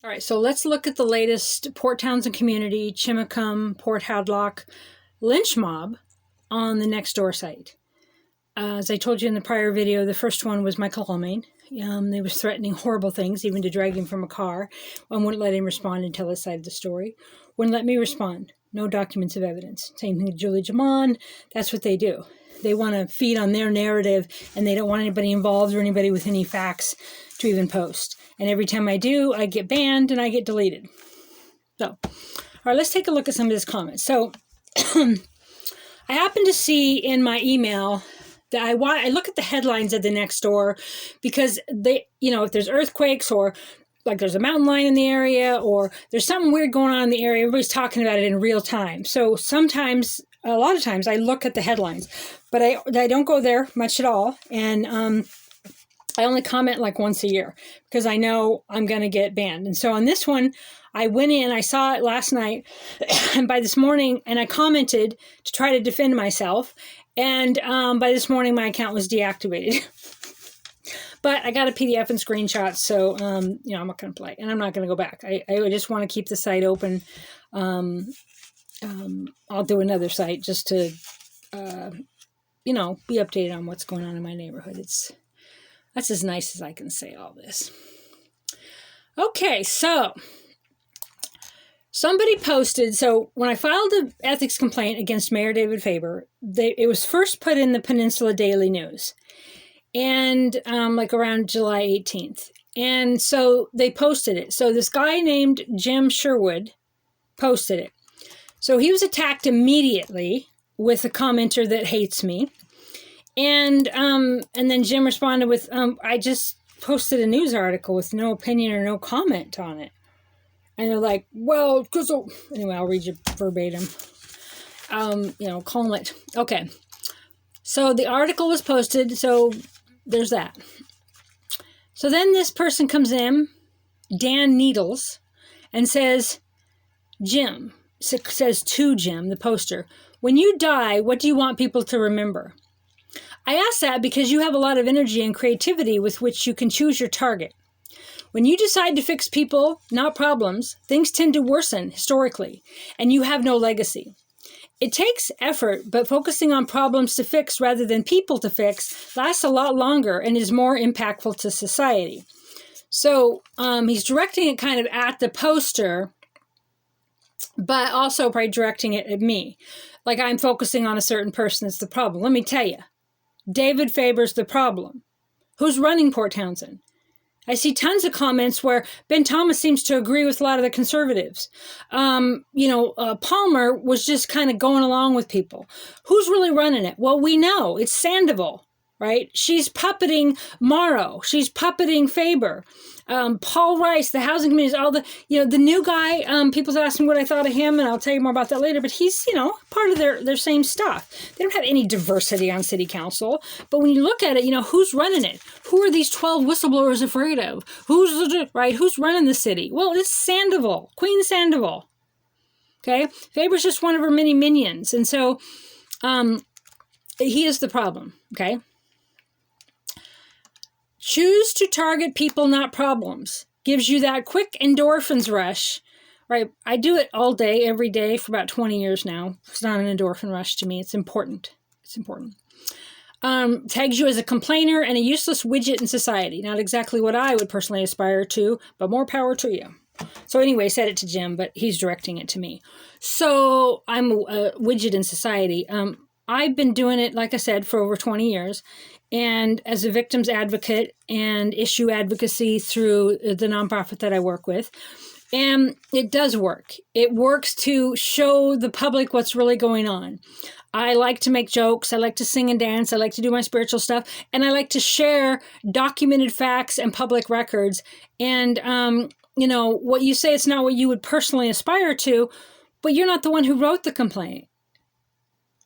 All right, so let's look at the latest Port Townsend community, Chimacum, Port Hadlock, Lynchmob on the Nextdoor site. As I told you in the prior video, the first one was Michael Holmain. They was threatening horrible things, even to drag him from a car. One wouldn't let him respond and tell his side of the story. Wouldn't let me respond. No documents of evidence. Same thing with Julie Jamon. That's what they do. They want to feed on their narrative, and they don't want anybody involved or anybody with any facts to even post. And every time I do, I get banned and I get deleted. So, all right, let's take a look at some of his comments. So, I happen to see in my email that I look at the headlines of the Nextdoor because they, if there's earthquakes or like there's a mountain lion in the area or there's something weird going on in the area, everybody's talking about it in real time. So sometimes, a lot of times, I look at the headlines, but I don't go there much at all. And I only comment like once a year because I know I'm going to get banned. And so on this one, I went in, I saw it last night and by this morning, and I commented to try to defend myself. And by this morning, my account was deactivated. But I got a PDF and screenshots, so, I'm not going to play. And I'm not going to go back. I just want to keep the site open. I'll do another site just to, be updated on what's going on in my neighborhood. That's as nice as I can say all this. Okay, so somebody posted, so when I filed an ethics complaint against Mayor David Faber, it was first put in the Peninsula Daily News, and like around July 18th. And so they posted it. So this guy named Jim Sherwood posted it. So he was attacked immediately with a commenter that hates me. And then Jim responded with, I just posted a news article with no opinion or no comment on it. And they're like, well, because, anyway, I'll read you verbatim. Calling it. Okay. So the article was posted, so there's that. So then this person comes in, Dan Needles, and says to Jim, the poster, when you die, what do you want people to remember? I ask that because you have a lot of energy and creativity with which you can choose your target. When you decide to fix people, not problems, things tend to worsen historically, and you have no legacy. It takes effort, but focusing on problems to fix rather than people to fix lasts a lot longer and is more impactful to society. So he's directing it kind of at the poster, but also probably directing it at me. Like I'm focusing on a certain person that's the problem. Let me tell you. David Faber's the problem. Who's running Port Townsend? I see tons of comments where Ben Thomas seems to agree with a lot of the conservatives. Palmer was just kind of going along with people. Who's really running it? Well, we know it's Sandoval, right? She's puppeting Morrow. She's puppeting Faber. Paul Rice, the housing communities, all the new guy, people's asking what I thought of him, and I'll tell you more about that later, but he's, part of their same stuff. They don't have any diversity on city council, but when you look at it, who's running it? Who are these 12 whistleblowers afraid of? Who's running the city? Well, it's Sandoval, Queen Sandoval. Okay? Faber's just one of her many minions, and so he is the problem, okay? Choose to target people, not problems. Gives you that quick endorphins rush, right? I do it all day, every day for about 20 years now. It's not an endorphin rush to me. It's important. It's important. Tags you as a complainer and a useless widget in society. Not exactly what I would personally aspire to, but more power to you. So anyway, I said it to Jim, but he's directing it to me. So I'm a widget in society. I've been doing it, like I said, for over 20 years. And as a victim's advocate and issue advocacy through the nonprofit that I work with. And it does work. It works to show the public what's really going on. I like to make jokes. I like to sing and dance. I like to do my spiritual stuff. And I like to share documented facts and public records. And, what you say, it's not what you would personally aspire to, but you're not the one who wrote the complaint.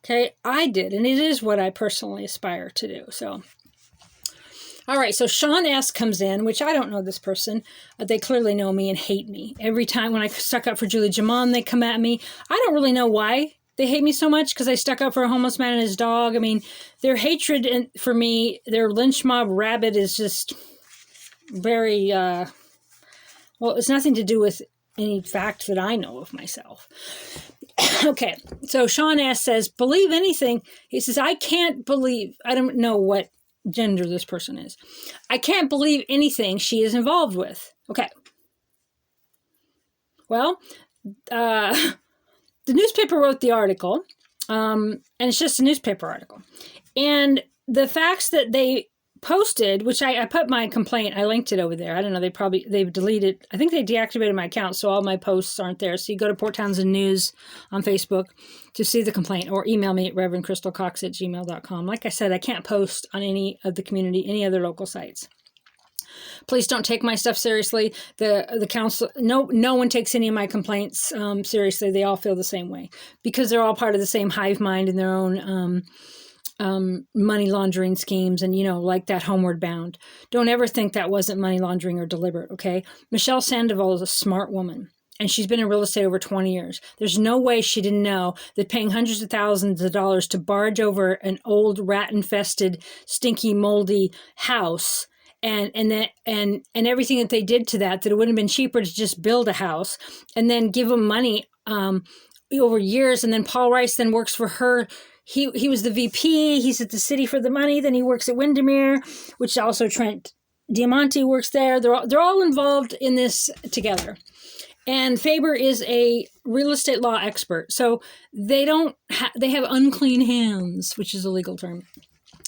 Okay, I did, and it is what I personally aspire to do. So, all right, so Sean S. comes in, which I don't know this person. They clearly know me and hate me. Every time when I stuck up for Julie Jamon, they come at me. I don't really know why they hate me so much, because I stuck up for a homeless man and his dog. I mean, their hatred for me, their lynch mob rabbit is just very Well, it's nothing to do with any fact that I know of myself. Okay, so Sean S. says, believe anything. He says, I don't know what gender this person is. I can't believe anything she is involved with. Okay. Well, the newspaper wrote the article, and it's just a newspaper article. And the facts that they posted, which I put my complaint, I linked it over there. I don't know, they've deleted, I think they deactivated my account, so all my posts aren't there. So you go to Port Townsend News on Facebook to see the complaint, or email me at reverendcrystalcox@gmail.com. Like I said, I can't post on any of the community, any other local sites. Please don't take my stuff seriously. The council, no one takes any of my complaints seriously. They all feel the same way because they're all part of the same hive mind in their own money laundering schemes, and like that Homeward Bound. Don't ever think that wasn't money laundering or deliberate. Okay, Michelle Sandoval is a smart woman, and she's been in real estate over 20 years. There's no way she didn't know that paying hundreds of thousands of dollars to barge over an old rat-infested, stinky, moldy house, and everything that they did to that it would have been cheaper to just build a house and then give them money over years. And then Paul Rice then works for her. He was the VP. He's at the city for the money. Then he works at Windermere, which also Trent Diamante works there. They're all involved in this together. And Faber is a real estate law expert. So they have unclean hands, which is a legal term.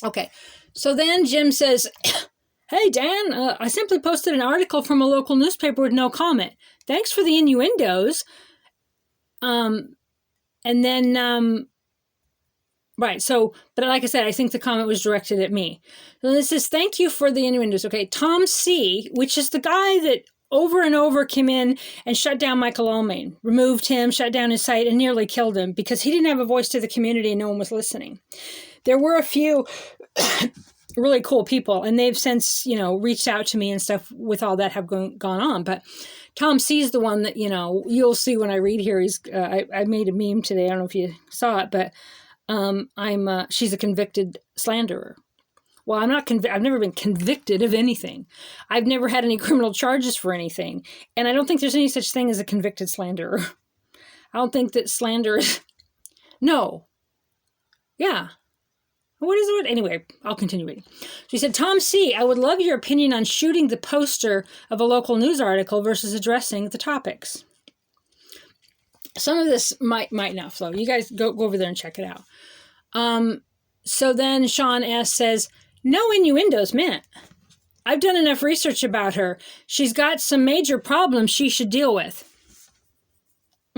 Okay. So then Jim says, hey, Dan, I simply posted an article from a local newspaper with no comment. Thanks for the innuendos. And then, right. So, but like I said, I think the comment was directed at me. So this is, thank you for the innuendos. Okay. Tom C., which is the guy that over and over came in and shut down Michael Almain, removed him, shut down his site, and nearly killed him because he didn't have a voice to the community and no one was listening. There were a few really cool people, and they've since, reached out to me and stuff with all that have gone on. But Tom C's the one that, you'll see when I read here. He's, I made a meme today. I don't know if you saw it, but she's a convicted slanderer. Well, I've never been convicted of anything. I've never had any criminal charges for anything. And I don't think there's any such thing as a convicted slanderer. I don't think that slander is, no. Yeah. What is it? Anyway, I'll continue reading. She said, Tom C., I would love your opinion on shooting the poster of a local news article versus addressing the topics. Some of this might not flow. You guys go over there and check it out. So then Sean S. says, no innuendos meant. I've done enough research about her. She's got some major problems she should deal with.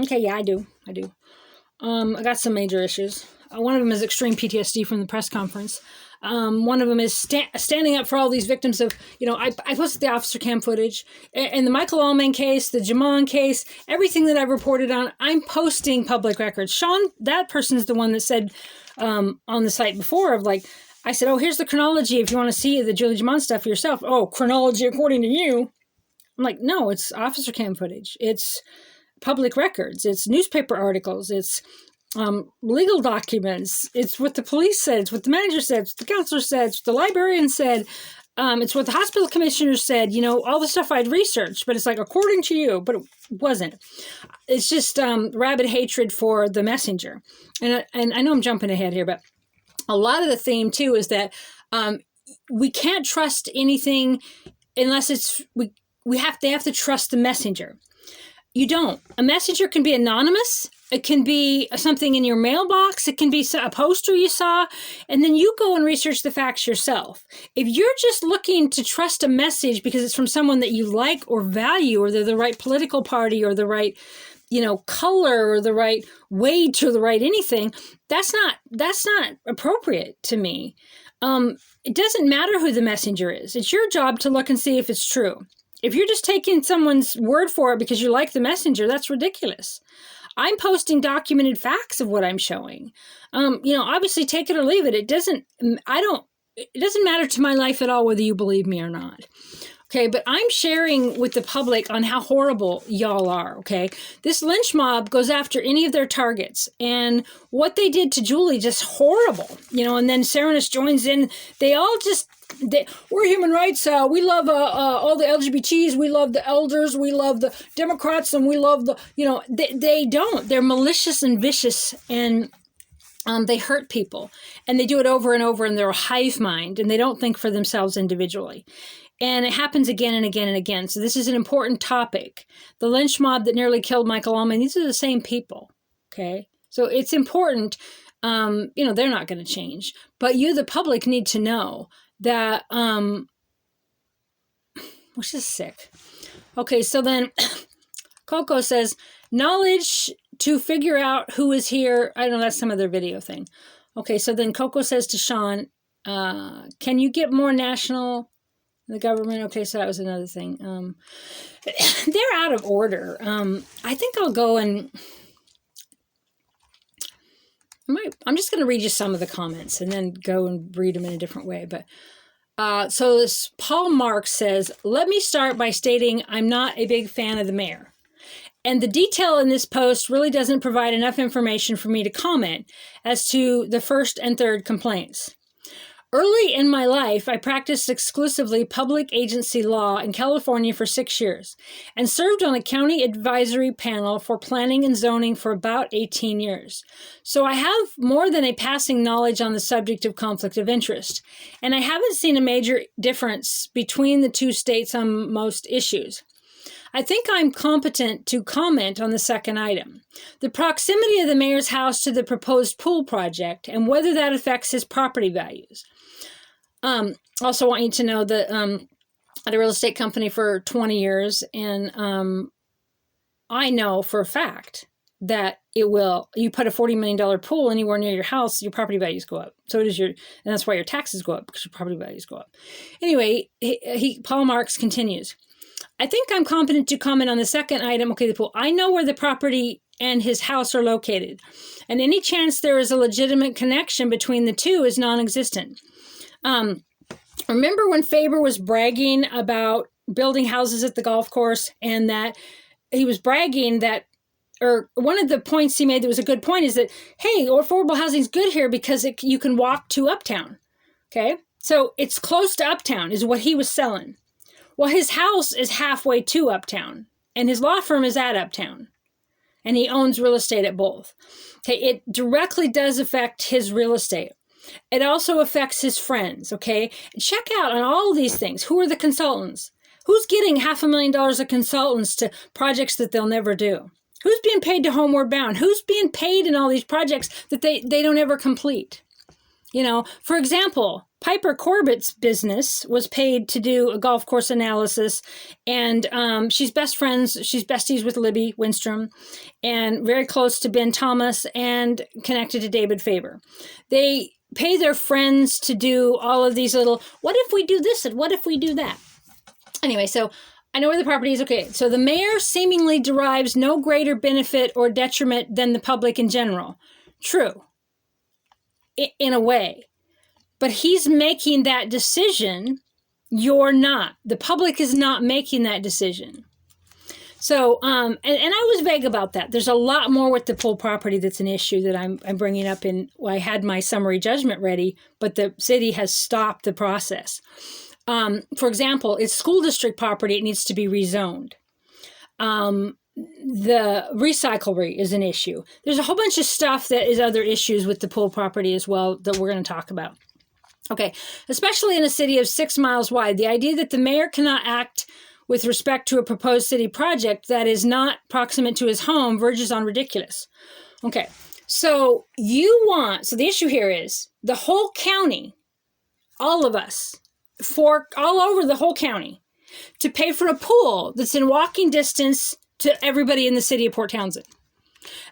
Okay, yeah, I do. I got some major issues. One of them is extreme PTSD from the press conference. One of them is standing up for all these victims of, I posted the officer cam footage. In the Michael Almain case, the Jamon case, everything that I've reported on, I'm posting public records. Sean, that person is the one that said on the site before of I said, oh, here's the chronology if you want to see the Julie Jamon stuff for yourself. Oh, chronology according to you. I'm like, no, it's officer cam footage. It's public records. It's newspaper articles. It's legal documents. It's what the police said. It's what the manager said. It's what the counselor said. It's what the librarian said. It's what the hospital commissioner said. All the stuff I'd researched. But it's according to you. But it wasn't. It's just rabid hatred for the messenger. And I know I'm jumping ahead here, but a lot of the theme too is that we can't trust anything unless they have to trust the messenger. You don't. A messenger can be anonymous. It can be something in your mailbox. It can be a poster you saw. And then you go and research the facts yourself. If you're just looking to trust a message because it's from someone that you like or value, or they're the right political party or the right, color or the right wage or the right anything, that's not appropriate to me. It doesn't matter who the messenger is. It's your job to look and see if it's true. If you're just taking someone's word for it because you like the messenger, that's ridiculous. I'm posting documented facts of what I'm showing. Obviously take it or leave it. It doesn't matter to my life at all whether you believe me or not. Okay, but I'm sharing with the public on how horrible y'all are, okay? This lynch mob goes after any of their targets. And what they did to Julie, just horrible. And then Serenus joins in. They all just we're human rights. We love all the LGBTs. We love the elders. We love the Democrats, and we love the, they don't. They're malicious and vicious, and they hurt people, and they do it over and over, and they're a hive mind, and they don't think for themselves individually. And it happens again and again and again. So this is an important topic. The lynch mob that nearly killed Michael Allman, these are the same people, okay? So it's important. They're not going to change. But you, the public, need to know that, which is sick. Okay, so then Coco says, knowledge to figure out who is here. I don't know, that's some other video thing. Okay, so then Coco says to Sean, can you get more national, the government? Okay, so that was another thing. They're out of order. I think I'll go and... I'm just going to read you some of the comments and then go and read them in a different way. But so this Paul Marks says, let me start by stating I'm not a big fan of the mayor. And the detail in this post really doesn't provide enough information for me to comment as to the first and third complaints. Early in my life, I practiced exclusively public agency law in California for 6 years and served on a county advisory panel for planning and zoning for about 18 years. So I have more than a passing knowledge on the subject of conflict of interest, and I haven't seen a major difference between the two states on most issues. I think I'm competent to comment on the second item, the proximity of the mayor's house to the proposed pool project and whether that affects his property values. Also want you to know that I had a real estate company for 20 years, and I know for a fact that it will, you put a $40 million pool anywhere near your house, your property values go up. So does and that's why your taxes go up, because your property values go up. Anyway, Paul Marks continues. I think I'm competent to comment on the second item. Okay, the pool. I know where the property and his house are located, and any chance there is a legitimate connection between the two is non-existent. Remember when Faber was bragging about building houses at the golf course, and that he was bragging that, or one of the points he made that was a good point is that, hey, affordable housing is good here because you can walk to Uptown. Okay, so it's close to Uptown is what he was selling. Well, his house is halfway to Uptown, and his law firm is at Uptown, and he owns real estate at both. Okay, it directly does affect his real estate. It also affects his friends, okay? Check out on all these things. Who are the consultants? Who's getting $500,000 of consultants to projects that they'll never do? Who's being paid to Homeward Bound? Who's being paid in all these projects that they don't ever complete? For example, Piper Corbett's business was paid to do a golf course analysis, and she's besties with Libby Winstrom, and very close to Ben Thomas and connected to David Faber. They pay their friends to do all of these little, what if we do this and what if we do that? Anyway, so I know where the property is. Okay, so the mayor seemingly derives no greater benefit or detriment than the public in general. True, in a way. But he's making that decision. You're not. The public is not making that decision. So, and I was vague about that. There's a lot more with the pool property that's an issue that I'm bringing up I had my summary judgment ready, but the city has stopped the process. For example, it's school district property. It needs to be rezoned. The recyclery is an issue. There's a whole bunch of stuff that is other issues with the pool property as well that we're going to talk about. Okay, especially in a city of 6 miles wide, the idea that the mayor cannot act with respect to a proposed city project that is not proximate to his home verges on ridiculous. Okay, so the issue here is the whole county, all of us, all over the whole county, to pay for a pool that's in walking distance to everybody in the city of Port Townsend.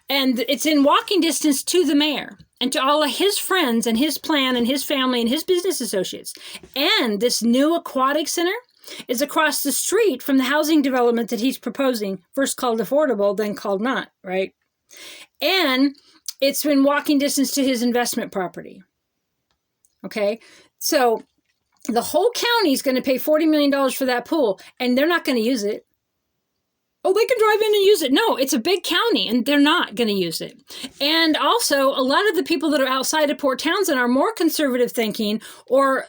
And it's in walking distance to the mayor and to all of his friends and his plan and his family and his business associates. And this new aquatic center is across the street from the housing development that he's proposing, first called affordable, then called not, right? And it's in walking distance to his investment property. Okay, so the whole county is going to pay $40 million for that pool, and they're not going to use it. Oh, they can drive in and use it. No, it's a big county and they're not going to use it. And also, a lot of the people that are outside of Port Townsend are more conservative thinking or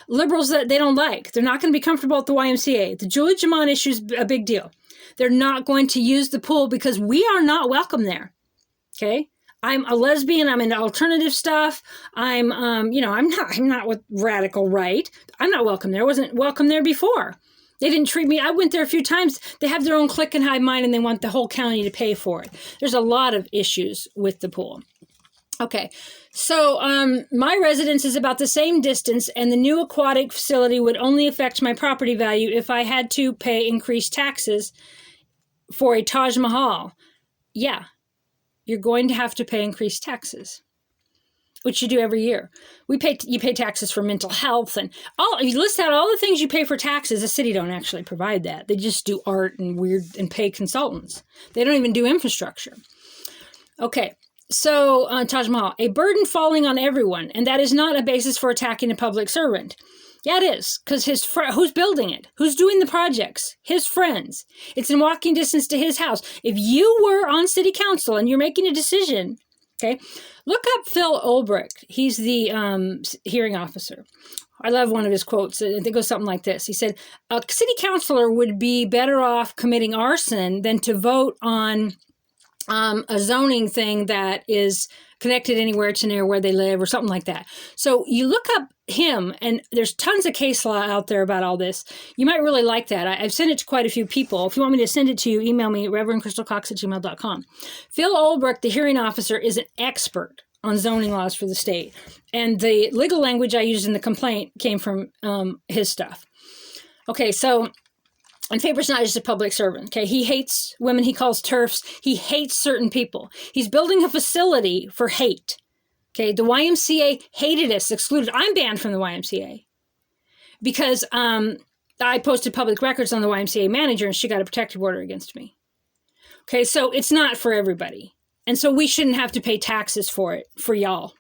liberals that they don't like. They're not going to be comfortable at the YMCA. The Julie Jamon issue is a big deal. They're not going to use the pool because we are not welcome there. Okay? I'm a lesbian. I'm into alternative stuff. I'm not with radical right. I'm not welcome there. I wasn't welcome there before. They didn't treat me. I went there a few times. They have their own click and hide mind, and they want the whole county to pay for it. There's a lot of issues with the pool. Okay, so my residence is about the same distance, and the new aquatic facility would only affect my property value if I had to pay increased taxes for a Taj Mahal. Yeah, you're going to have to pay increased taxes, which you do every year. You pay taxes for mental health and you list out all the things you pay for taxes. The city don't actually provide that. They just do art and and pay consultants. They don't even do infrastructure. Okay, so Taj Mahal, a burden falling on everyone, and that is not a basis for attacking a public servant. Yeah, it is, because who's building it? Who's doing the projects? His friends. It's in walking distance to his house. If you were on city council and you're making a decision, okay, look up Phil Ulbricht. He's the hearing officer. I love one of his quotes. It goes something like this. He said, a city councilor would be better off committing arson than to vote on a zoning thing that is connected anywhere to near where they live or something like that. So you look up him, and there's tons of case law out there about all this. You might really like that. I've sent it to quite a few people. If you want me to send it to you, email me at reverendcrystalcox@gmail.com. Phil Ulbricht, the hearing officer, is an expert on zoning laws for the state. And the legal language I used in the complaint came from his stuff. Okay, so... And Faber's not just a public servant, okay? He hates women he calls TERFs. He hates certain people. He's building a facility for hate, okay? The YMCA hated us, excluded. I'm banned from the YMCA because I posted public records on the YMCA manager and she got a protective order against me. Okay, so it's not for everybody. And so we shouldn't have to pay taxes for it, for y'all.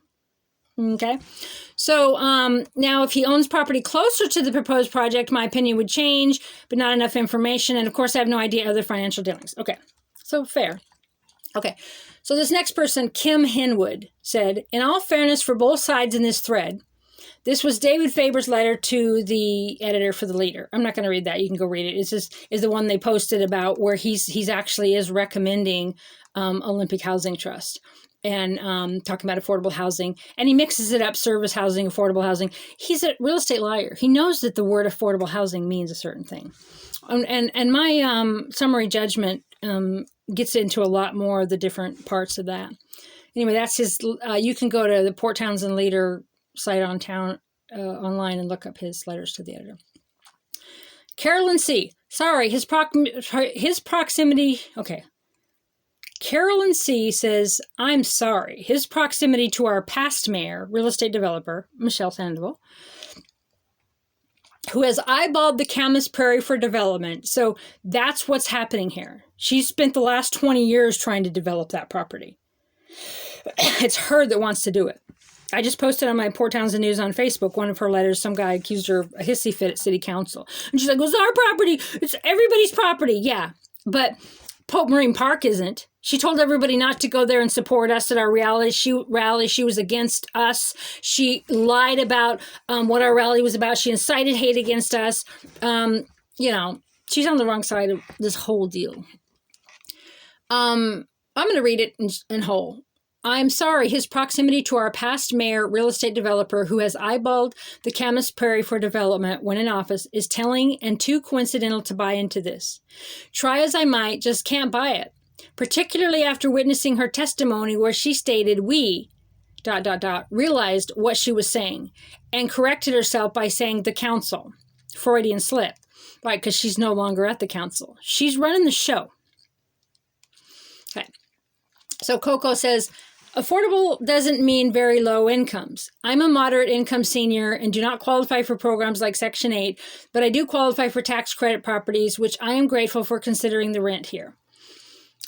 Okay, so now if he owns property closer to the proposed project, my opinion would change, but not enough information. And of course, I have no idea other financial dealings. Okay, so fair. Okay, so this next person, Kim Henwood, said, in all fairness for both sides in this thread, this was David Faber's letter to the editor for the Leader. I'm not going to read that. You can go read it. It's just is the one they posted about where he's actually is recommending Olympic Housing Trust. And talking about affordable housing. And he mixes it up, service housing, affordable housing. He's a real estate liar. He knows that the word affordable housing means a certain thing. And my summary judgment gets into a lot more of the different parts of that. Anyway, that's his, you can go to the Port Townsend Leader site online and look up his letters to the editor. Carolyn C. Sorry, his proximity, okay. Carolyn C. says, I'm sorry. His proximity to our past mayor, real estate developer, Michelle Sandoval, who has eyeballed the Camas Prairie for development. So that's what's happening here. She spent the last 20 years trying to develop that property. It's her that wants to do it. I just posted on my Port Townsend News on Facebook one of her letters. Some guy accused her of a hissy fit at city council. And she's like, it's our property. It's everybody's property. Yeah, but Pope Marine Park isn't. She told everybody not to go there and support us at our rally. She was against us. She lied about what our rally was about. She incited hate against us. She's on the wrong side of this whole deal. I'm going to read it in whole. I'm sorry, his proximity to our past mayor, real estate developer who has eyeballed the Camas Prairie for development when in office is telling and too coincidental to buy into this. Try as I might, just can't buy it. Particularly after witnessing her testimony where she stated we, ... realized what she was saying and corrected herself by saying the council. Freudian slip. Right, because she's no longer at the council. She's running the show. Okay. So Coco says, affordable doesn't mean very low incomes. I'm a moderate income senior and do not qualify for programs like Section 8, but I do qualify for tax credit properties, which I am grateful for considering the rent here.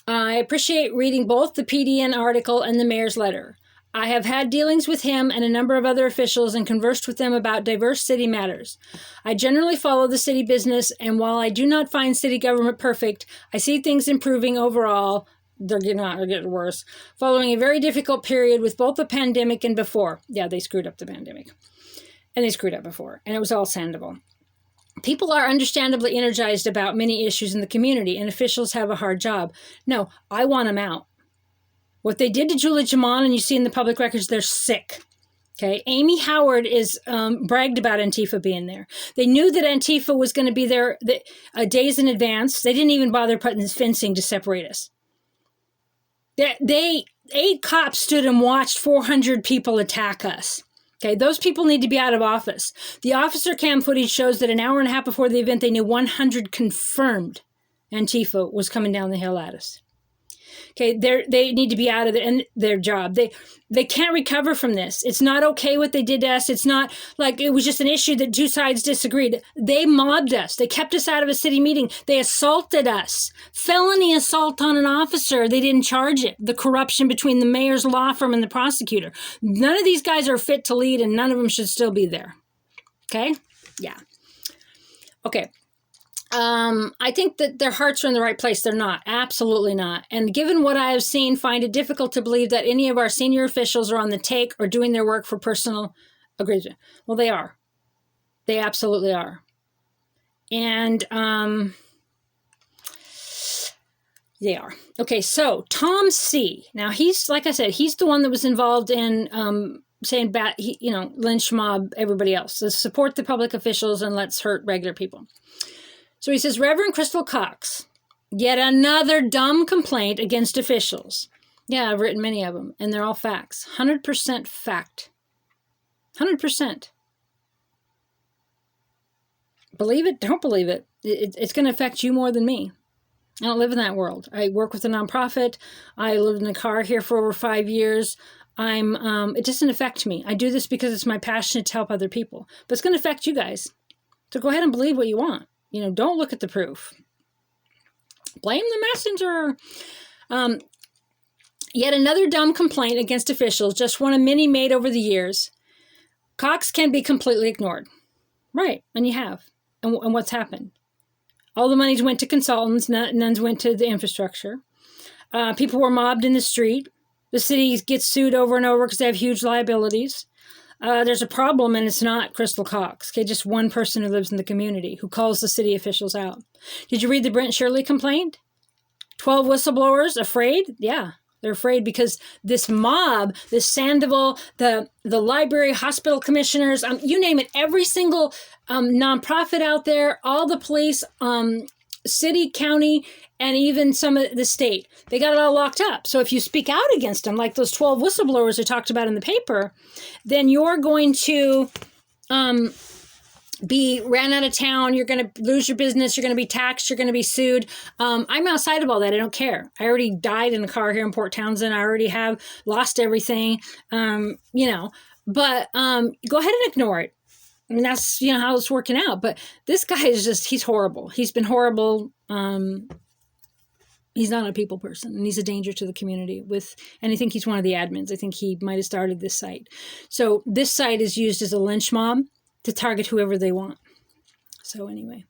I appreciate reading both the PDN article and the mayor's letter. I have had dealings with him and a number of other officials and conversed with them about diverse city matters. I generally follow the city business, and while I do not find city government perfect, I see things improving overall. They're getting worse. Following a very difficult period with both the pandemic and before. Yeah, they screwed up the pandemic. And they screwed up before. And it was all sandable. People are understandably energized about many issues in the community, and officials have a hard job. No, I want them out. What they did to Julie Jamon, and you see in the public records, they're sick. Okay, Amy Howard is bragged about Antifa being there. They knew that Antifa was going to be there days in advance. They didn't even bother putting this fencing to separate us. 8 cops stood and watched 400 people attack us. Okay, those people need to be out of office. The officer cam footage shows that an hour and a half before the event, they knew 100 confirmed Antifa was coming down the hill at us. Okay, they need to be out of their job. They can't recover from this. It's not okay what they did to us. It's not like it was just an issue that 2 sides disagreed. They mobbed us. They kept us out of a city meeting. They assaulted us. Felony assault on an officer. They didn't charge it. The corruption between the mayor's law firm and the prosecutor. None of these guys are fit to lead, and none of them should still be there. Okay? Yeah. Okay. I think that their hearts are in the right place. They're not. Absolutely not. And given what I have seen, find it difficult to believe that any of our senior officials are on the take or doing their work for personal agreement. Well, they are. They absolutely are. And they are. Okay, so Tom C. Now, he's, like I said, he's the one that was involved in saying, Lynchmob everybody else. So support the public officials and let's hurt regular people. So he says, Reverend Crystal Cox, yet another dumb complaint against officials. Yeah, I've written many of them, and they're all facts. 100% fact. 100%. Believe it, don't believe it. It's going to affect you more than me. I don't live in that world. I work with a nonprofit. I lived in a car here for over 5 years. It doesn't affect me. I do this because it's my passion to help other people. But it's going to affect you guys. So go ahead and believe what you want. Don't look at the proof. Blame the messenger. Yet another dumb complaint against officials, just one of many made over the years. Cox can be completely ignored. Right, and you have. And what's happened? All the monies went to consultants, none went to the infrastructure. People were mobbed in the street. The city gets sued over and over because they have huge liabilities. There's a problem, and it's not Crystal Cox. Okay, just one person who lives in the community who calls the city officials out. Did you read the Brent Shirley complaint? 12 whistleblowers afraid? Yeah, they're afraid because this mob, this Sandoval, the library, hospital commissioners, you name it, every single nonprofit out there, all the police, city, county, and even some of the state. They got it all locked up. So if you speak out against them, like those 12 whistleblowers I talked about in the paper, then you're going to be ran out of town. You're going to lose your business. You're going to be taxed. You're going to be sued. I'm outside of all that. I don't care. I already died in a car here in Port Townsend. I already have lost everything, but go ahead and ignore it. I mean, that's, how it's working out. But this guy is he's horrible. He's been horrible. He's not a people person, and he's a danger to the community and I think he's one of the admins. I think he might have started this site. So this site is used as a lynch mob to target whoever they want. So anyway.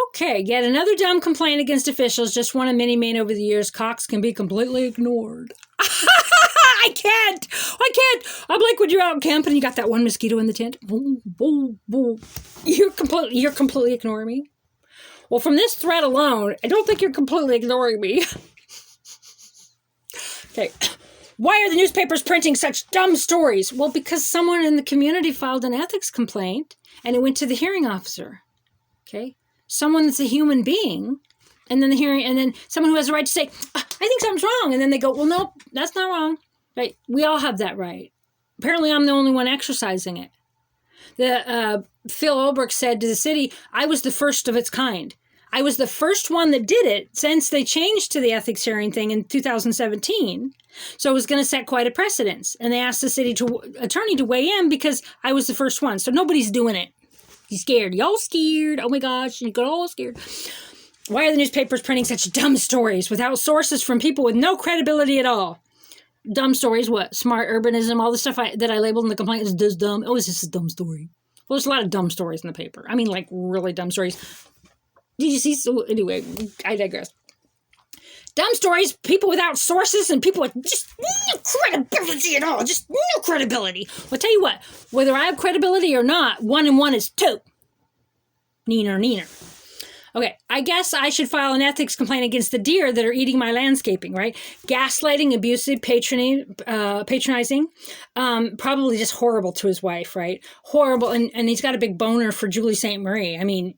Okay, yet another dumb complaint against officials, just one of many made over the years. Cox can be completely ignored. I can't. I'm like when you're out camping and you got that one mosquito in the tent. Boom, boom, boom. You're completely ignoring me. Well, from this thread alone, I don't think you're completely ignoring me. Okay. Why are the newspapers printing such dumb stories? Well, because someone in the community filed an ethics complaint and it went to the hearing officer. Okay. Someone that's a human being, and then someone who has a right to say, I think something's wrong. And then they go, well, no, that's not wrong. Right? We all have that right. Apparently, I'm the only one exercising it. Phil Olbrich said to the city, I was the first of its kind. I was the first one that did it since they changed to the ethics hearing thing in 2017. So it was going to set quite a precedence. And they asked the city attorney to weigh in because I was the first one. So nobody's doing it. He's scared. Y'all scared. Oh my gosh. You got all scared. Why are the newspapers printing such dumb stories without sources from people with no credibility at all? Dumb stories, what? Smart urbanism, all the stuff that I labeled in the complaint is just dumb. Oh, it's just a dumb story. Well, there's a lot of dumb stories in the paper. I mean, like, really dumb stories. Did you see? So, anyway, I digress. Dumb stories, people without sources, and people with just no credibility at all. Just no credibility. Well, tell you what, whether I have credibility or not, 1 and 1 is 2. Neener. Okay, I guess I should file an ethics complaint against the deer that are eating my landscaping, right? Gaslighting, abusive, patronizing, probably just horrible to his wife, right? Horrible, and he's got a big boner for Julie St. Marie. I mean,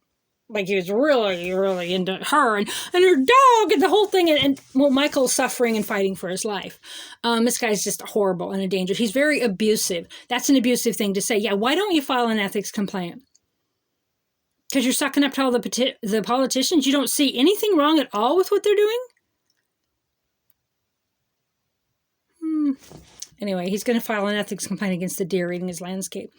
like he was really, really into her and her dog and the whole thing. And well, Michael's suffering and fighting for his life. This guy's just horrible and a danger. He's very abusive. That's an abusive thing to say. Yeah, why don't you file an ethics complaint? Because you're sucking up to all the politicians? You don't see anything wrong at all with what they're doing? Anyway, he's going to file an ethics complaint against the deer eating his landscape.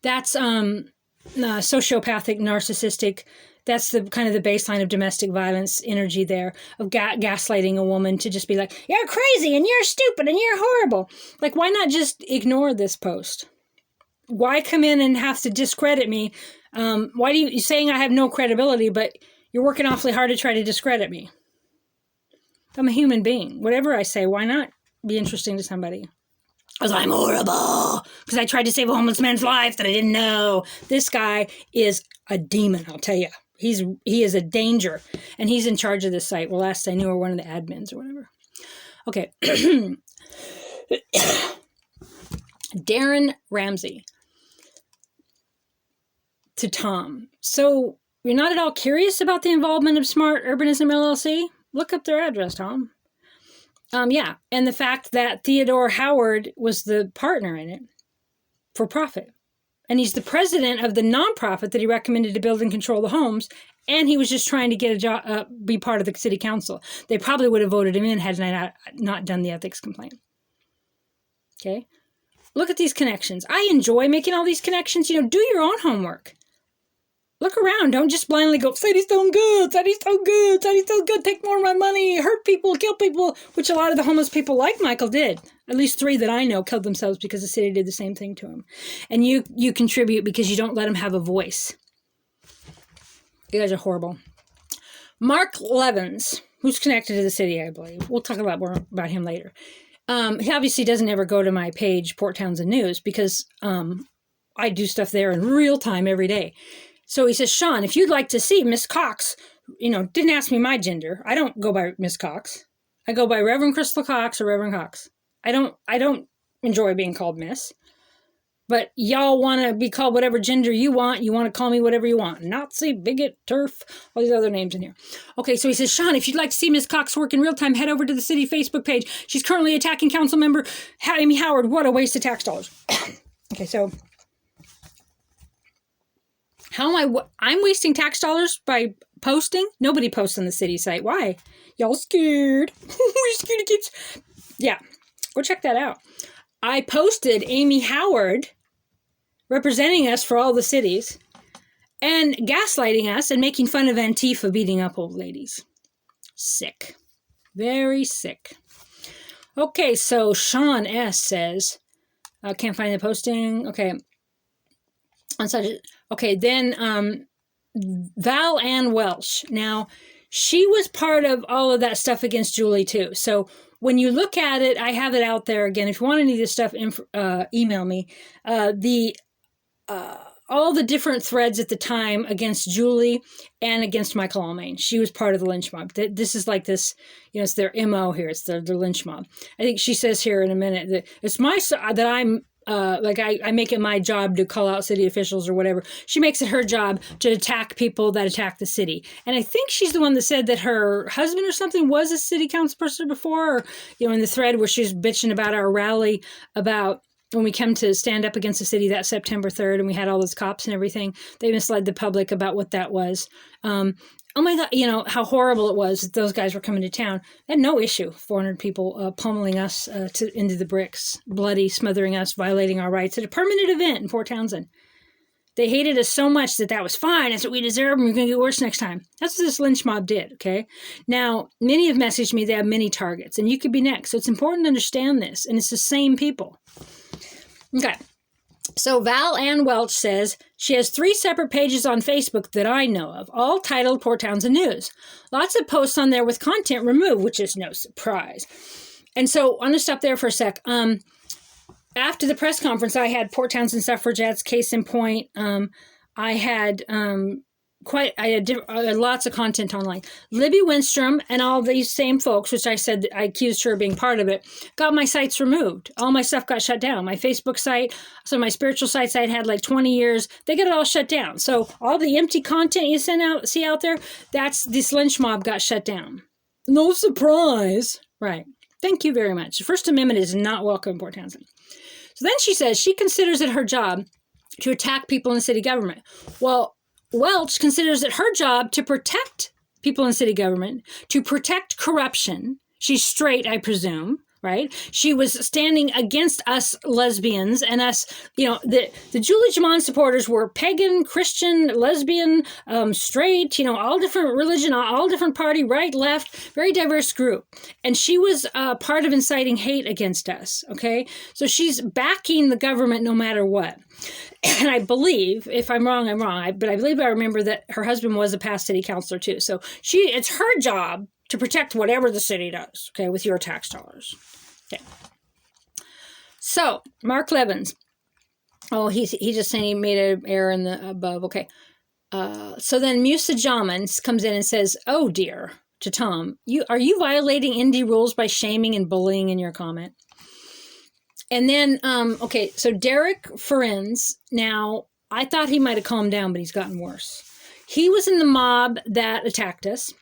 That's sociopathic, narcissistic. That's the kind of the baseline of domestic violence energy there, of gaslighting a woman to just be like, you're crazy and you're stupid and you're horrible. Like, why not just ignore this post? Why come in and have to discredit me? Why do you're saying I have no credibility, but you're working awfully hard to try to discredit me? I'm a human being. Whatever I say, why not be interesting to somebody? Because I'm horrible. Because I tried to save a homeless man's life that I didn't know. This guy is a demon, I'll tell you. He is a danger. And he's in charge of this site. Well, last I knew, or one of the admins or whatever. Okay. Darren Ramsey. To Tom. So you're not at all curious about the involvement of Smart Urbanism LLC? Look up their address, Tom. Yeah, and the fact that Theodore Howard was the partner in it for profit. And he's the president of the nonprofit that he recommended to build and control the homes, and he was just trying to get a job, be part of the city council. They probably would have voted him in had I not done the ethics complaint. Okay? Look at these connections. I enjoy making all these connections. You know, do your own homework. Look around. Don't just blindly go, city's so good, city's so good, city's so good, take more of my money, hurt people, kill people, which a lot of the homeless people like Michael did. At least 3 that I know killed themselves because the city did the same thing to him. And you contribute because you don't let them have a voice. You guys are horrible. Mark Levins, who's connected to the city, I believe. We'll talk about more about him later. He obviously doesn't ever go to my page, Port Townsend News, because I do stuff there in real time every day. So he says, Sean, if you'd like to see Miss Cox, didn't ask me my gender. I don't go by Miss Cox. I go by Reverend Crystal Cox or Reverend Cox. I don't enjoy being called Miss. But y'all want to be called whatever gender you want. You want to call me whatever you want. Nazi, bigot, turf, all these other names in here. Okay, so he says, Sean, if you'd like to see Miss Cox work in real time, head over to the city Facebook page. She's currently attacking council member Amy Howard. What a waste of tax dollars. Okay, so how am I'm wasting tax dollars by posting? Nobody posts on the city site. Why? Y'all scared. We're scared of kids. Yeah, go check that out. I posted Amy Howard representing us for all the cities and gaslighting us and making fun of Antifa beating up old ladies. Sick. Very sick. Okay, so Sean S. says, can't find the posting. Okay. Okay, then Val Ann Welsh. Now, she was part of all of that stuff against Julie, too. So when you look at it, I have it out there again. If you want any of this stuff, email me. All the different threads at the time against Julie and against Michael Almaine. She was part of the Lynchmob. This is like this, it's their MO here. It's their Lynchmob. I think she says here in a minute that it's that I'm, I make it my job to call out city officials or whatever. She makes it her job to attack people that attack the city. And I think she's the one that said that her husband or something was a city council person before, or, in the thread where she's bitching about our rally about when we came to stand up against the city that September 3rd and we had all those cops and everything. They misled the public about what that was. Oh my God, how horrible it was that those guys were coming to town. They had no issue, 400 people pummeling us into the bricks, bloody, smothering us, violating our rights at a permanent event in Port Townsend. They hated us so much that was fine. That's what we deserve, and we're going to get worse next time. That's what this lynch mob did, okay? Now, many have messaged me they have many targets, and you could be next. So it's important to understand this, and it's the same people. Okay. So Val Ann Welch says she has 3 separate pages on Facebook that I know of, all titled Port Townsend News. Lots of posts on there with content removed, which is no surprise. And so I'm going to stop there for a sec. After the press conference, I had Port Townsend suffragettes, case in point. I had lots of content online. Libby Winstrom and all these same folks, which I said I accused her of being part of it, got my sites removed. All my stuff got shut down. My Facebook site, so my spiritual sites I'd had like 20 years, they got it all shut down. So all the empty content you see out there, that's this lynch mob got shut down. No surprise. Right. Thank you very much. The First Amendment is not welcome in Port Townsend. So then she says she considers it her job to attack people in city government. Well, Welch considers it her job to protect people in city government, to protect corruption. She's straight, I presume, right? She was standing against us lesbians and us, the Julie Jamon supporters were pagan, Christian, lesbian, straight, all different religion, all different party, right, left, very diverse group. And she was part of inciting hate against us, okay? So she's backing the government no matter what. And I believe, if I'm wrong, I'm wrong, but I believe I remember that her husband was a past city councilor too. So it's her job to protect whatever the city does, okay, with your tax dollars. Okay. So, Mark Levins. Oh, he just saying he made an error in the above. Okay. So then Musa Jamans comes in and says, "Oh dear," to Tom. Are you violating indie rules by shaming and bullying in your comment? And then, okay, so Derek Ferenz, now, I thought he might have calmed down, but he's gotten worse. He was in the mob that attacked us.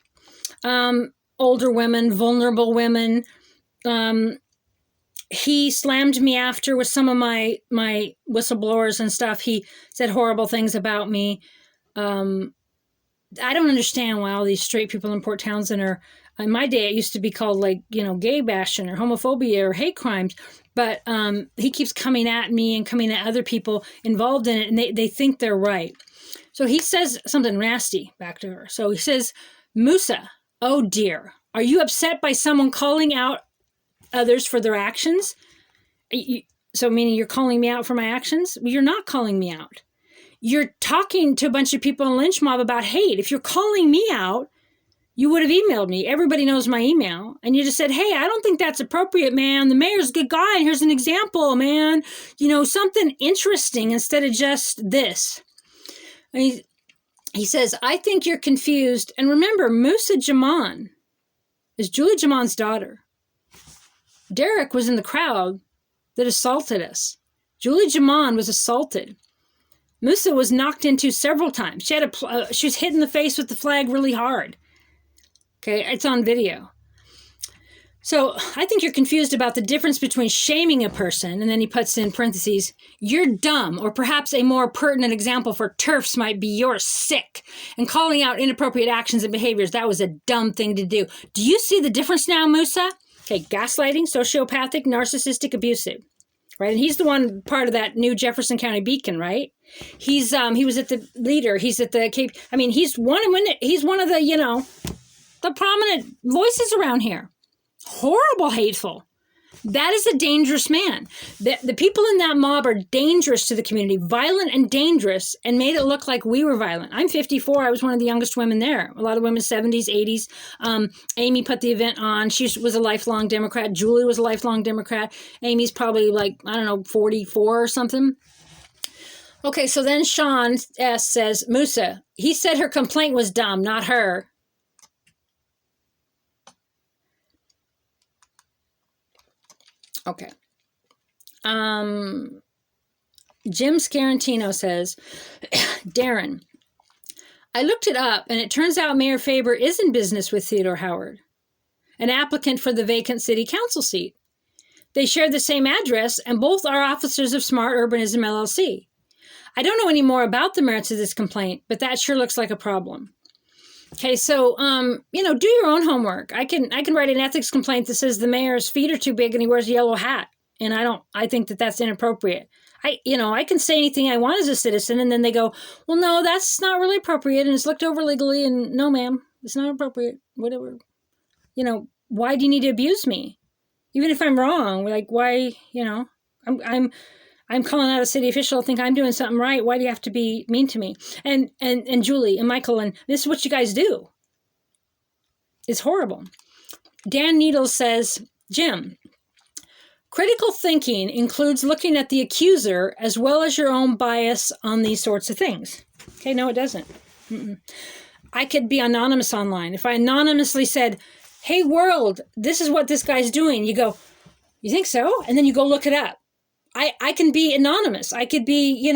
Older women, vulnerable women. He slammed me after with some of my whistleblowers and stuff. He said horrible things about me. I don't understand why all these straight people in Port Townsend are, in my day, it used to be called gay bashing or homophobia or hate crimes. But he keeps coming at me and coming at other people involved in it, and they think they're right. So he says something nasty back to her. So he says, "Musa, oh dear, are you upset by someone calling out others for their actions?" So meaning you're calling me out for my actions? Well, you're not calling me out. You're talking to a bunch of people in Lynchmob about hate. If you're calling me out, you would have emailed me. Everybody knows my email. And you just said, "Hey, I don't think that's appropriate, man. The mayor's a good guy. And here's an example, man. Something interesting instead of just this." And he says, "I think you're confused. And remember, Musa Jamon is Julie Jamon's daughter. Derek was in the crowd that assaulted us. Julie Jamon was assaulted. Musa was knocked into several times. She was hit in the face with the flag really hard. Okay, it's on video. So I think you're confused about the difference between shaming a person," and then he puts in parentheses, "you're dumb," or perhaps a more pertinent example for TERFs might be "you're sick," and calling out inappropriate actions and behaviors. That was a dumb thing to do. Do you see the difference now, Musa? Okay, gaslighting, sociopathic, narcissistic, abusive. Right, and he's the one part of that new Jefferson County Beacon, right? He was at the leader. He's at the Cape. I mean, he's one of the the prominent voices around here. Horrible, hateful. That is a dangerous man. The people in that mob are dangerous to the community, violent and dangerous, and made it look like we were violent. I'm 54. I was one of the youngest women there. A lot of women, 70s, 80s. Amy put the event on. She was a lifelong Democrat. Julie was a lifelong Democrat. Amy's probably 44 or something. Okay, so then Sean S. says, "Musa, he said her complaint was dumb, not her." Okay. Jim Scarantino says, "Darren, I looked it up and it turns out Mayor Faber is in business with Theodore Howard, an applicant for the vacant city council seat. They share the same address and both are officers of Smart Urbanism LLC. I don't know any more about the merits of this complaint, but that sure looks like a problem." Okay, so, do your own homework. I can write an ethics complaint that says the mayor's feet are too big and he wears a yellow hat. And I think that that's inappropriate. I can say anything I want as a citizen, and then they go, well, no, that's not really appropriate, and it's looked over legally, and no, ma'am, it's not appropriate, whatever. Why do you need to abuse me? Even if I'm wrong, like, why, I'm calling out a city official, think I'm doing something right. Why do you have to be mean to me? And Julie and Michael, and this is what you guys do. It's horrible. Dan Needles says, Jim, critical thinking includes looking at the accuser as well as your own bias on these sorts of things. Okay, no, it doesn't. I could be anonymous online. If I anonymously said, hey, world, this is what this guy's doing, you go, you think so? And then you go look it up. I can be anonymous. I could be,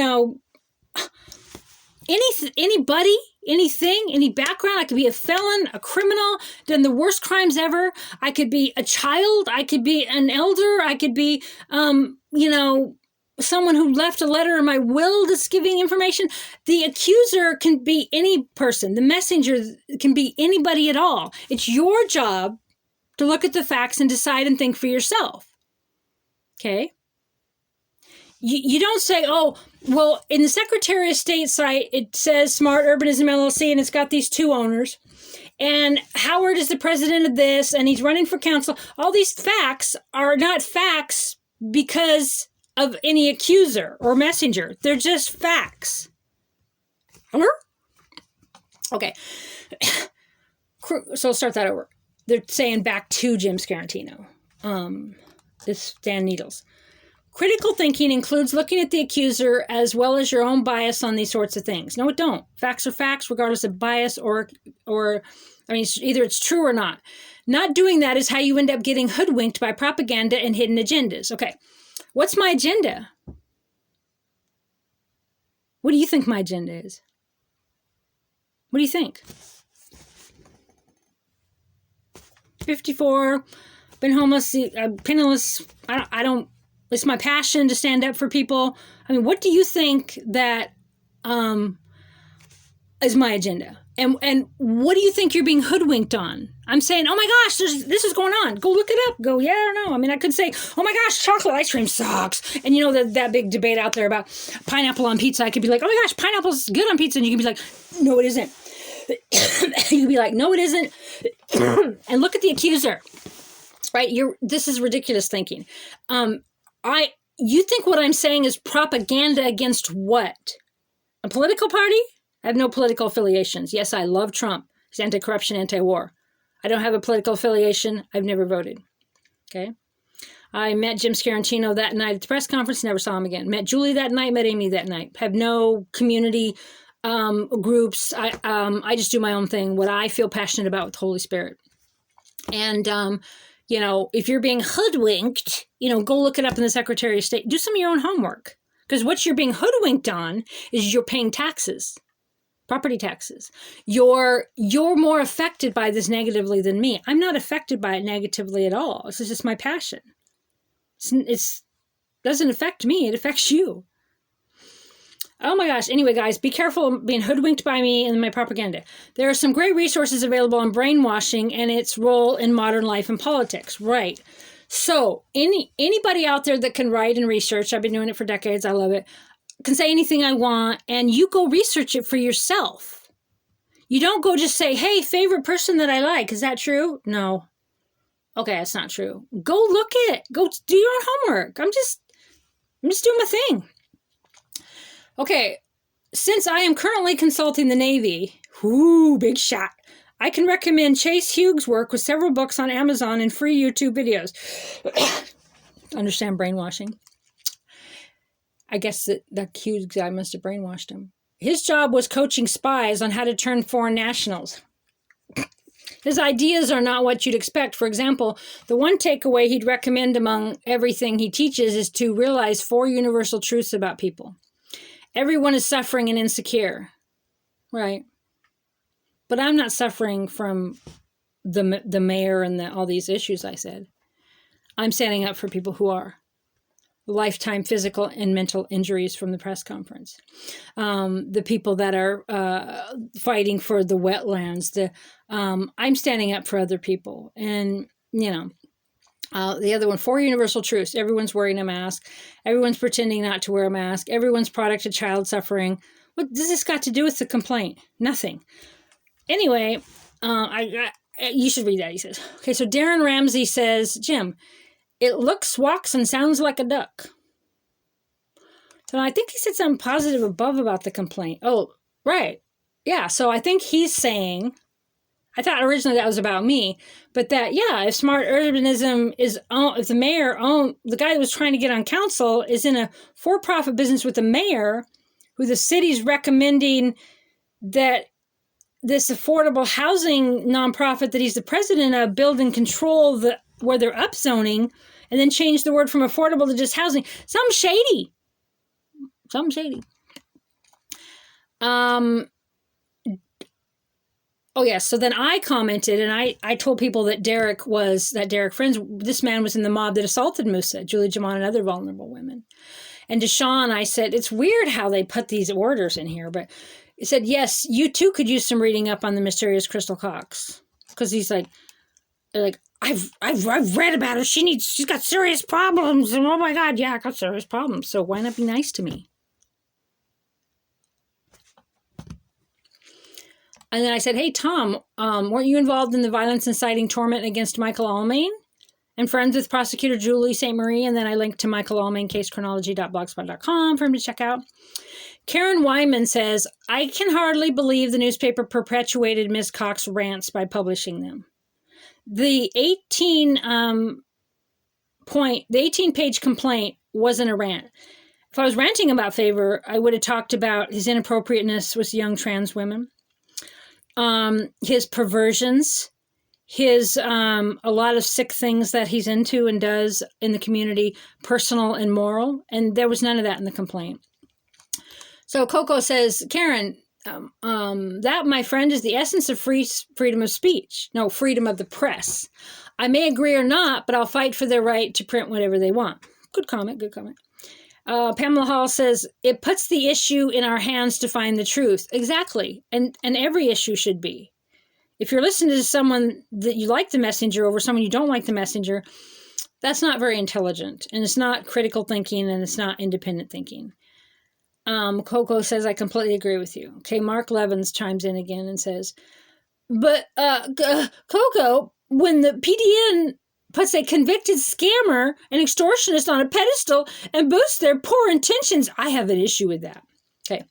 anybody, anything, any background. I could be a felon, a criminal, done the worst crimes ever. I could be a child. I could be an elder. I could be, someone who left a letter in my will that's giving information. The accuser can be any person. The messenger can be anybody at all. It's your job to look at the facts and decide and think for yourself. Okay? You don't say, oh, well, in the Secretary of State site, it says Smart Urbanism LLC, and it's got these two owners. And Howard is the president of this, and he's running for council. All these facts are not facts because of any accuser or messenger. They're just facts. Okay. So I'll start that over. They're saying back to Jim Scarantino. This Dan Needles. Critical thinking includes looking at the accuser as well as your own bias on these sorts of things. No, it don't. Facts are facts, regardless of bias or either it's true or not. Not doing that is how you end up getting hoodwinked by propaganda and hidden agendas. Okay, what's my agenda? What do you think my agenda is? What do you think? 54, been homeless, penniless. I don't. It's my passion to stand up for people. I mean, what do you think that is my agenda? And what do you think you're being hoodwinked on? I'm saying, oh my gosh, this is going on. Go look it up. Go, yeah, I don't know. I mean, I could say, oh my gosh, chocolate ice cream sucks. And that big debate out there about pineapple on pizza. I could be like, oh my gosh, pineapple's good on pizza. And you can be like, no, it isn't. You can be like, no, it isn't. And look at the accuser, right? This is ridiculous thinking. You think what I'm saying is propaganda against what? A political party? I have no political affiliations. Yes, I love Trump. He's anti-corruption, anti-war. I don't have a political affiliation. I've never voted. Okay? I met Jim Scarantino that night at the press conference, never saw him again. Met Julie that night, met Amy that night. Have no community groups. I just do my own thing, what I feel passionate about with the Holy Spirit. And, if you're being hoodwinked, go look it up in the Secretary of State. Do some of your own homework. Because what you're being hoodwinked on is you're paying taxes, property taxes. You're more affected by this negatively than me. I'm not affected by it negatively at all. This is just my passion. It doesn't affect me. It affects you. Oh my gosh. Anyway, guys, be careful being hoodwinked by me and my propaganda. There are some great resources available on brainwashing and its role in modern life and politics. Right. So anybody out there that can write and research, I've been doing it for decades, I love it, can say anything I want, and you go research it for yourself. You don't go just say, hey, favorite person that I like. Is that true? No. Okay, that's not true. Go look at it. Go do your own homework. I'm just doing my thing. Okay, since I am currently consulting the Navy, big shot, I can recommend Chase Hughes' work with several books on Amazon and free YouTube videos. Understand brainwashing. I guess that Hughes guy must have brainwashed him. His job was coaching spies on how to turn foreign nationals. His ideas are not what you'd expect. For example, the one takeaway he'd recommend among everything he teaches is to realize 4 universal truths about people. Everyone is suffering and insecure, right? But I'm not suffering from the mayor and all these issues I said. I'm standing up for people who are. Lifetime physical and mental injuries from the press conference. The people that are fighting for the wetlands. I'm standing up for other people. And, The other one, 4 universal truths. Everyone's wearing a mask. Everyone's pretending not to wear a mask. Everyone's product of child suffering. What does this got to do with the complaint? Nothing. Anyway, you should read that, he says. Okay, so Darren Ramsey says, Jim, it looks, walks, and sounds like a duck. So I think he said something positive above about the complaint. Oh, right. Yeah, so I think he's saying, I thought originally that was about me, but that, yeah, if smart urbanism is, if the mayor the guy that was trying to get on council is in a for-profit business with the mayor, who the city's recommending that this affordable housing nonprofit that he's the president of build and control where they're upzoning, and then change the word from affordable to just housing. Something shady. Oh, yes. So then I commented, and I told people that Derek Friends, this man was in the mob that assaulted Musa, Julie Jamon, and other vulnerable women. And Deshaun, I said, it's weird how they put these orders in here, but he said, yes, you too could use some reading up on the mysterious Crystal Cox. Because he's like, I've read about her. She's got serious problems. And oh my God, yeah, I got serious problems. So why not be nice to me? And then I said, hey, Tom, weren't you involved in the violence inciting torment against Michael Almain? And friends with prosecutor Julie St. Marie. And then I linked to Michael Almain, casechronology.blogspot.com for him to check out. Karen Wyman says, I can hardly believe the newspaper perpetuated Ms. Cox's rants by publishing them. The 18-page complaint wasn't a rant. If I was ranting about Favor, I would have talked about his inappropriateness with young trans women. His perversions, his a lot of sick things that he's into and does in the community, personal and moral, and there was none of that in the complaint. So Coco says, Karen, that, my friend, is the essence of freedom of speech. No, freedom of the press. I may agree or not, but I'll fight for their right to print whatever they want. Good comment. Pamela Hall says, it puts the issue in our hands to find the truth. Exactly. And every issue should be. If you're listening to someone that you like the messenger over someone you don't like the messenger, that's not very intelligent. And it's not critical thinking, and it's not independent thinking. Coco says, I completely agree with you. Okay, Mark Levins chimes in again and says, but Coco, when the PDN puts a convicted scammer and extortionist on a pedestal and boosts their poor intentions, I have an issue with that. Okay.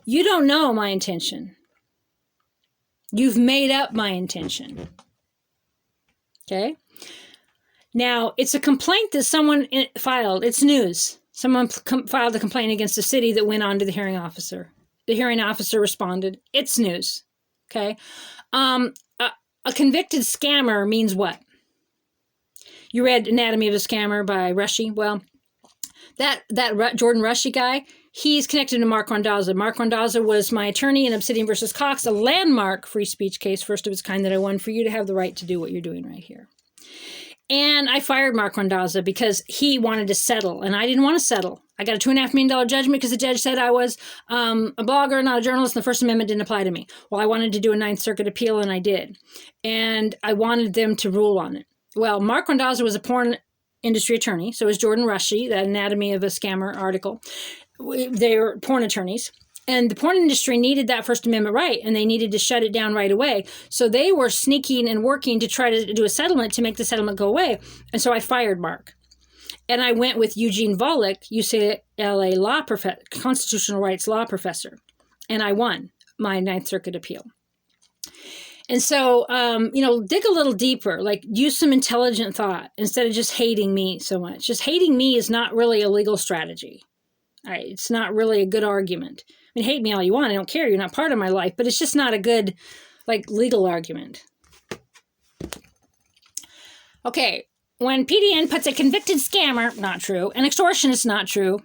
You don't know my intention. You've made up my intention. Okay. Now, it's a complaint that someone filed. It's news. Someone filed a complaint against the city that went on to the hearing officer. The hearing officer responded. It's news. Okay. A convicted scammer means what? You read Anatomy of a Scammer by Rushy. Well, that Jordan Rushy guy, he's connected to Mark Randazza. Mark Randazza was my attorney in Obsidian versus Cox, a landmark free speech case, first of its kind that I won for you to have the right to do what you're doing right here. And I fired Mark Randazza because he wanted to settle, and I didn't want to settle. I got a $2.5 million judgment because the judge said I was a blogger, not a journalist, and the First Amendment didn't apply to me. Well, I wanted to do a Ninth Circuit appeal, and I did. And I wanted them to rule on it. Well, Mark Randazza was a porn industry attorney. So was Jordan Rushy, that Anatomy of a Scammer article. They were porn attorneys. And the porn industry needed that First Amendment right, and they needed to shut it down right away. So they were sneaking and working to try to do a settlement to make the settlement go away. And so I fired Mark. And I went with Eugene Volokh, UCLA constitutional rights law professor. And I won my Ninth Circuit appeal. And so, dig a little deeper, like use some intelligent thought instead of just hating me so much. Just hating me is not really a legal strategy. It's not really a good argument. I mean, hate me all you want. I don't care. You're not part of my life, but it's just not a good, legal argument. Okay. When PDN puts a convicted scammer, not true. An extortionist, not true.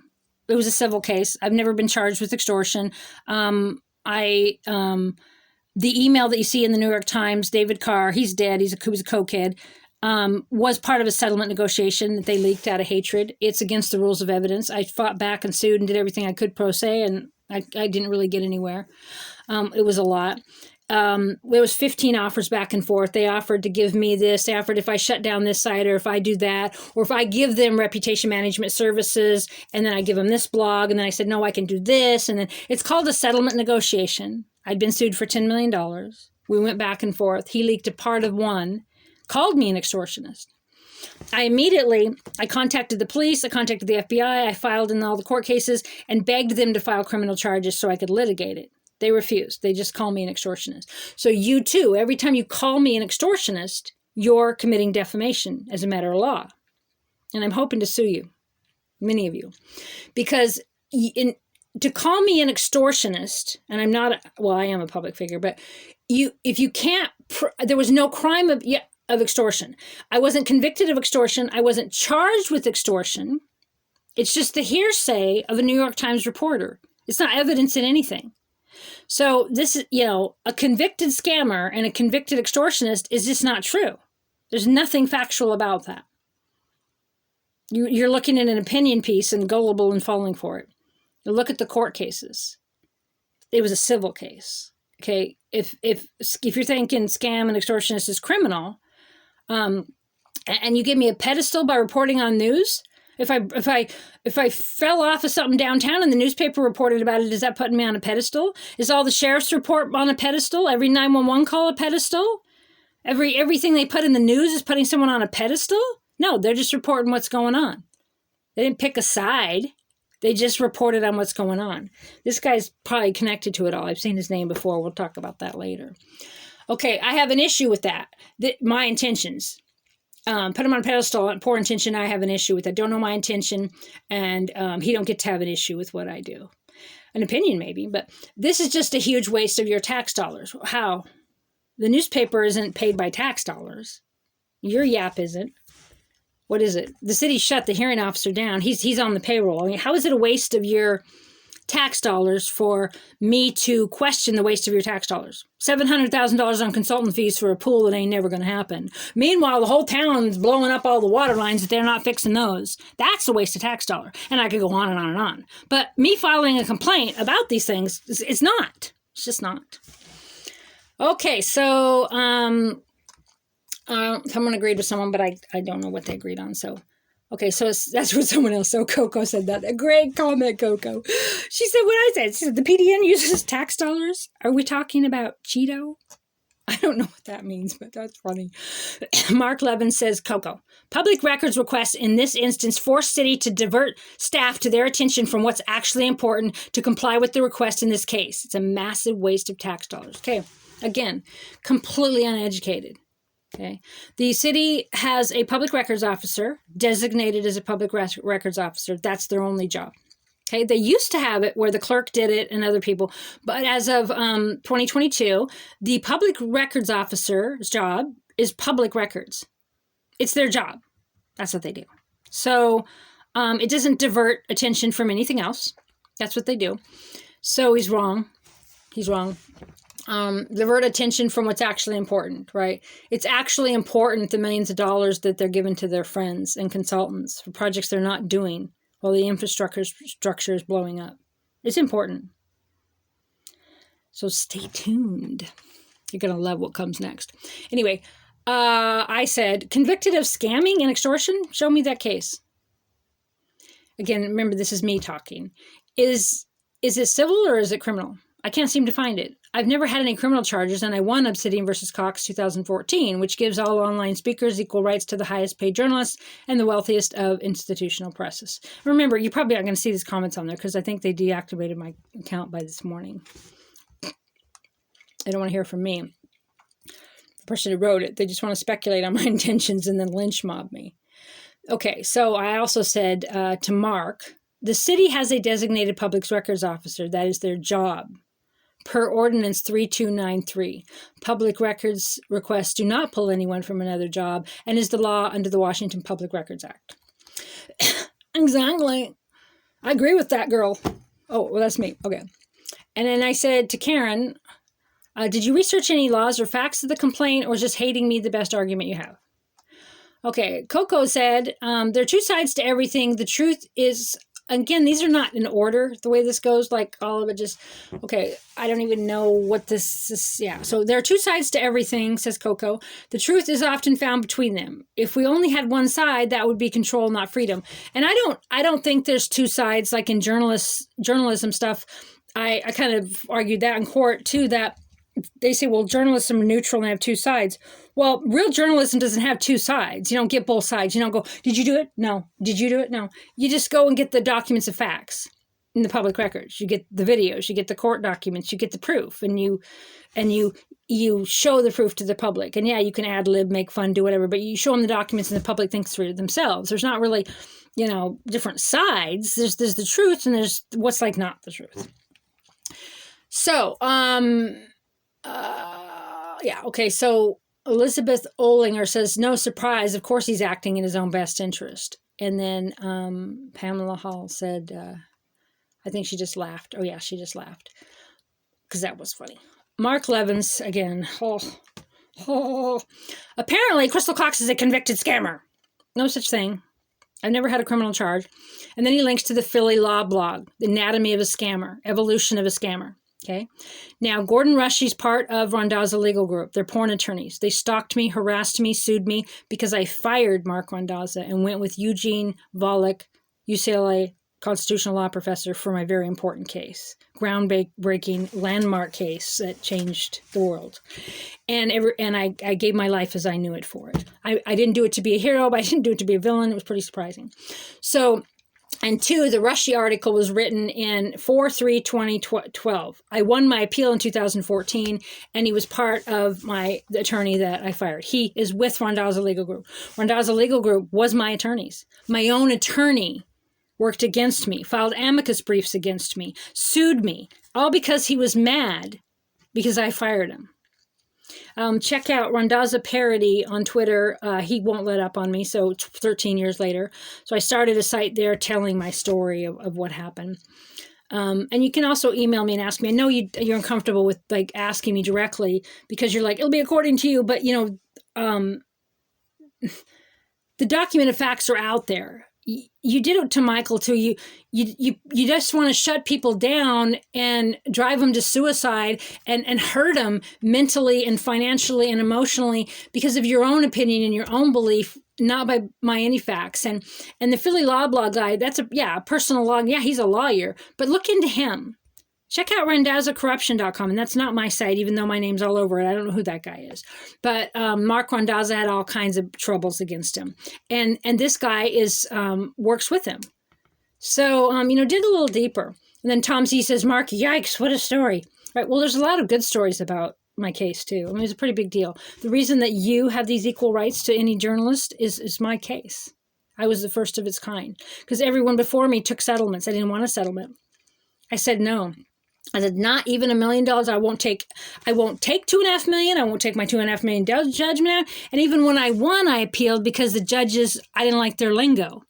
It was a civil case. I've never been charged with extortion. The email that you see in the New York Times, David Carr, he's dead. He was a cokehead, was part of a settlement negotiation that they leaked out of hatred. It's against the rules of evidence. I fought back and sued and did everything I could pro se, and I didn't really get anywhere. It was a lot. there was 15 offers back and forth. They offered to give me this. They offered if I shut down this site or if I do that, or if I give them reputation management services and then I give them this blog. And then I said, no, I can do this. And then it's called a settlement negotiation. I'd been sued for $10 million. We went back and forth. He leaked a part of one, called me an extortionist. I contacted the police, I contacted the FBI, I filed in all the court cases and begged them to file criminal charges so I could litigate it. They refused. They just call me an extortionist. So you too, every time you call me an extortionist, you're committing defamation as a matter of law. And I'm hoping to sue you, many of you, because to call me an extortionist, and I'm not, I am a public figure, but if you can't, there was no crime of extortion. I wasn't convicted of extortion. I wasn't charged with extortion. It's just the hearsay of a New York Times reporter. It's not evidence in anything. So this is, a convicted scammer and a convicted extortionist is just not true. There's nothing factual about that. You're looking at an opinion piece and gullible and falling for it. You look at the court cases. It was a civil case. Okay, if you're thinking scam and extortionist is criminal, and you give me a pedestal by reporting on news, if I fell off of something downtown and the newspaper reported about it, is that putting me on a pedestal? Is all the sheriff's report on a pedestal? Every 911 call a pedestal? Everything they put in the news is putting someone on a pedestal? No, they're just reporting what's going on. They didn't pick a side. They just reported on what's going on. This guy's probably connected to it all. I've seen his name before. We'll talk about that later. Okay, I have an issue with that. My intentions. Put him on a pedestal, poor intention, I have an issue with that. Don't know my intention, and he don't get to have an issue with what I do. An opinion maybe, but this is just a huge waste of your tax dollars. How? The newspaper isn't paid by tax dollars. Your yap isn't. What is it? The city shut the hearing officer down. He's on the payroll. I mean, how is it a waste of your tax dollars for me to question the waste of your tax dollars? $700,000 on consultant fees for a pool that ain't never going to happen. Meanwhile, the whole town's blowing up all the water lines that they're not fixing those. That's a waste of tax dollar. And I could go on and on and on. But me filing a complaint about these things, it's not. It's just not. Okay, so someone agreed with someone, but I don't know what they agreed on. So, okay, so that's what someone else. So Coco said that. A great comment, Coco. She said what I said. She said the PDN uses tax dollars. Are we talking about Cheeto? I don't know what that means, but that's funny. Mark Levin says, Coco, public records requests in this instance force city to divert staff to their attention from what's actually important to comply with the request in this case. It's a massive waste of tax dollars. Okay, again, completely uneducated. Okay, the city has a public records officer designated as a public records officer. That's their only job. Okay, they used to have it where the clerk did it and other people, but as of 2022, the public records officer's job is public records. It's their job. That's what they do. So it doesn't divert attention from anything else. That's what they do. So he's wrong. He's wrong. Divert attention from what's actually important, right? It's actually important, the millions of dollars that they're giving to their friends and consultants for projects they're not doing while the infrastructure is blowing up. It's important. So stay tuned. You're going to love what comes next. Anyway, I said, convicted of scamming and extortion? Show me that case. Again, remember, this is me talking. Is it civil or is it criminal? I can't seem to find it. I've never had any criminal charges, and I won Obsidian versus Cox 2014, which gives all online speakers equal rights to the highest paid journalists and the wealthiest of institutional presses. Remember, you probably aren't going to see these comments on there because I think they deactivated my account by this morning. They don't want to hear from me. The person who wrote it, they just want to speculate on my intentions and then lynch mob me. Okay, so I also said to Mark, the city has a designated public records officer. That is their job. Per Ordinance 3293, public records requests do not pull anyone from another job and is the law under the Washington Public Records Act. Exactly. I agree with that, girl. Oh, well, that's me. Okay. And then I said to Karen, did you research any laws or facts of the complaint, or is just hating me the best argument you have? Okay. Coco said, there are two sides to everything. The truth is again, these are not in order the way this goes, like all of it just, okay, I don't even know what this is. Yeah. So there are two sides to everything, says Coco. The truth is often found between them. If we only had one side, that would be control, not freedom. And I don't think there's two sides like in journalism stuff. I kind of argued that in court too, that they say, well, journalism are neutral and have two sides. Well, real journalism doesn't have two sides. You don't get both sides. You don't go, did you do it? No. Did you do it? No. You just go and get the documents of facts in the public records. You get the videos, you get the court documents, you get the proof, and you show the proof to the public. And yeah, you can ad lib, make fun, do whatever, but you show them the documents and the public thinks through it themselves. There's not really, different sides. There's the truth and there's what's like not the truth. So, yeah, okay, so Elizabeth Olinger says, no surprise, of course he's acting in his own best interest. And then Pamela Hall said, I think she just laughed. Oh, yeah, she just laughed. Because that was funny. Mark Levins, again. Apparently, Crystal Cox is a convicted scammer. No such thing. I've never had a criminal charge. And then he links to the Philly Law blog, The Anatomy of a Scammer, Evolution of a Scammer. Okay. Now, Gordon Rushie's part of Randazza Legal Group. They're porn attorneys. They stalked me, harassed me, sued me because I fired Mark Randazza and went with Eugene Volokh, UCLA constitutional law professor, for my very important case. Groundbreaking landmark case that changed the world. And I gave my life as I knew it for it. I didn't do it to be a hero, but I didn't do it to be a villain. It was pretty surprising. So, and two, the Rushie article was written in 4/3/2012. I won my appeal in 2014, and he was part of the attorney that I fired. He is with Randazza Legal Group. Randazza Legal Group was my attorneys. My own attorney worked against me, filed amicus briefs against me, sued me, all because he was mad because I fired him. Check out Randazza Parody on Twitter. He won't let up on me, so 13 years later. So I started a site there telling my story of what happened. And you can also email me and ask me. I know you're uncomfortable with like asking me directly because you're like, it'll be according to you, but the documented facts are out there. You did it to Michael too. You just want to shut people down and drive them to suicide and hurt them mentally and financially and emotionally because of your own opinion and your own belief, not by any facts. And the Philly Law blog guy, that's a personal log. Yeah, he's a lawyer, but look into him. Check out RandazzaCorruption.com, and that's not my site, even though my name's all over it. I don't know who that guy is. But Mark Randazza had all kinds of troubles against him. And this guy works with him. So, dig a little deeper. And then Tom Z says, Mark, yikes, what a story. Right, well, there's a lot of good stories about my case, too. I mean, it's a pretty big deal. The reason that you have these equal rights to any journalist is my case. I was the first of its kind. Because everyone before me took settlements. I didn't want a settlement. I said no. I said, not even $1 million. I won't take $2.5 million. I won't take my $2.5 million judgment out. And even when I won, I appealed because the judges, I didn't like their lingo.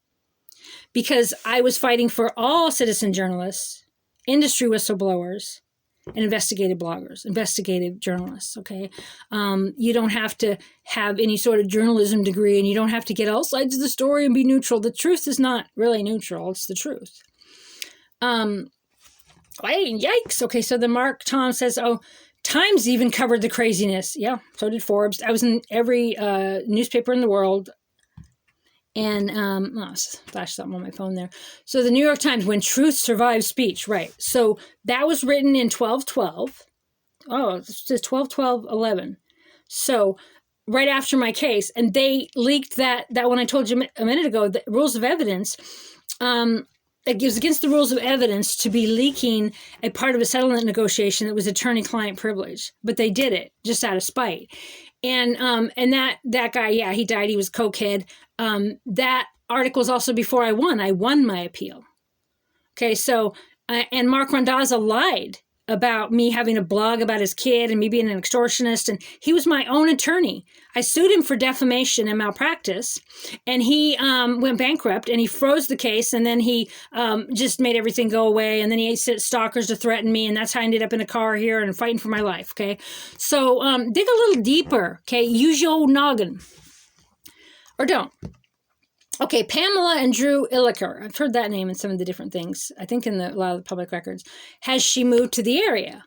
Because I was fighting for all citizen journalists, industry whistleblowers, and investigative bloggers, investigative journalists, okay? You don't have to have any sort of journalism degree, and you don't have to get all sides of the story and be neutral. The truth is not really neutral. It's the truth. Yikes. Okay, so the Mark Tom says, Times even covered the craziness. Yeah, so did Forbes. I was in every newspaper in the world. And, flash something on my phone there. So the New York Times, when truth survives speech. Right. So that was written in 12/12. Oh, it says 12/12/11. So right after my case. And they leaked that when I told you a minute ago, the rules of evidence, it was against the rules of evidence to be leaking a part of a settlement negotiation that was attorney-client privilege, but they did it just out of spite. And that guy, yeah, he died. He was a cokehead. That article is also before I won. I won my appeal. Okay, so and Mark Randazza lied about me having a blog about his kid and me being an extortionist, and he was my own attorney. I sued him for defamation and malpractice, and he went bankrupt, and he froze the case, and then he just made everything go away, and then he sent stalkers to threaten me, and that's how I ended up in a car here and fighting for my life, okay? So dig a little deeper, okay? Use your noggin. Or don't. Okay, Pamela and Drew Illiker. I've heard that name in some of the different things. I think in a lot of the public records. Has she moved to the area?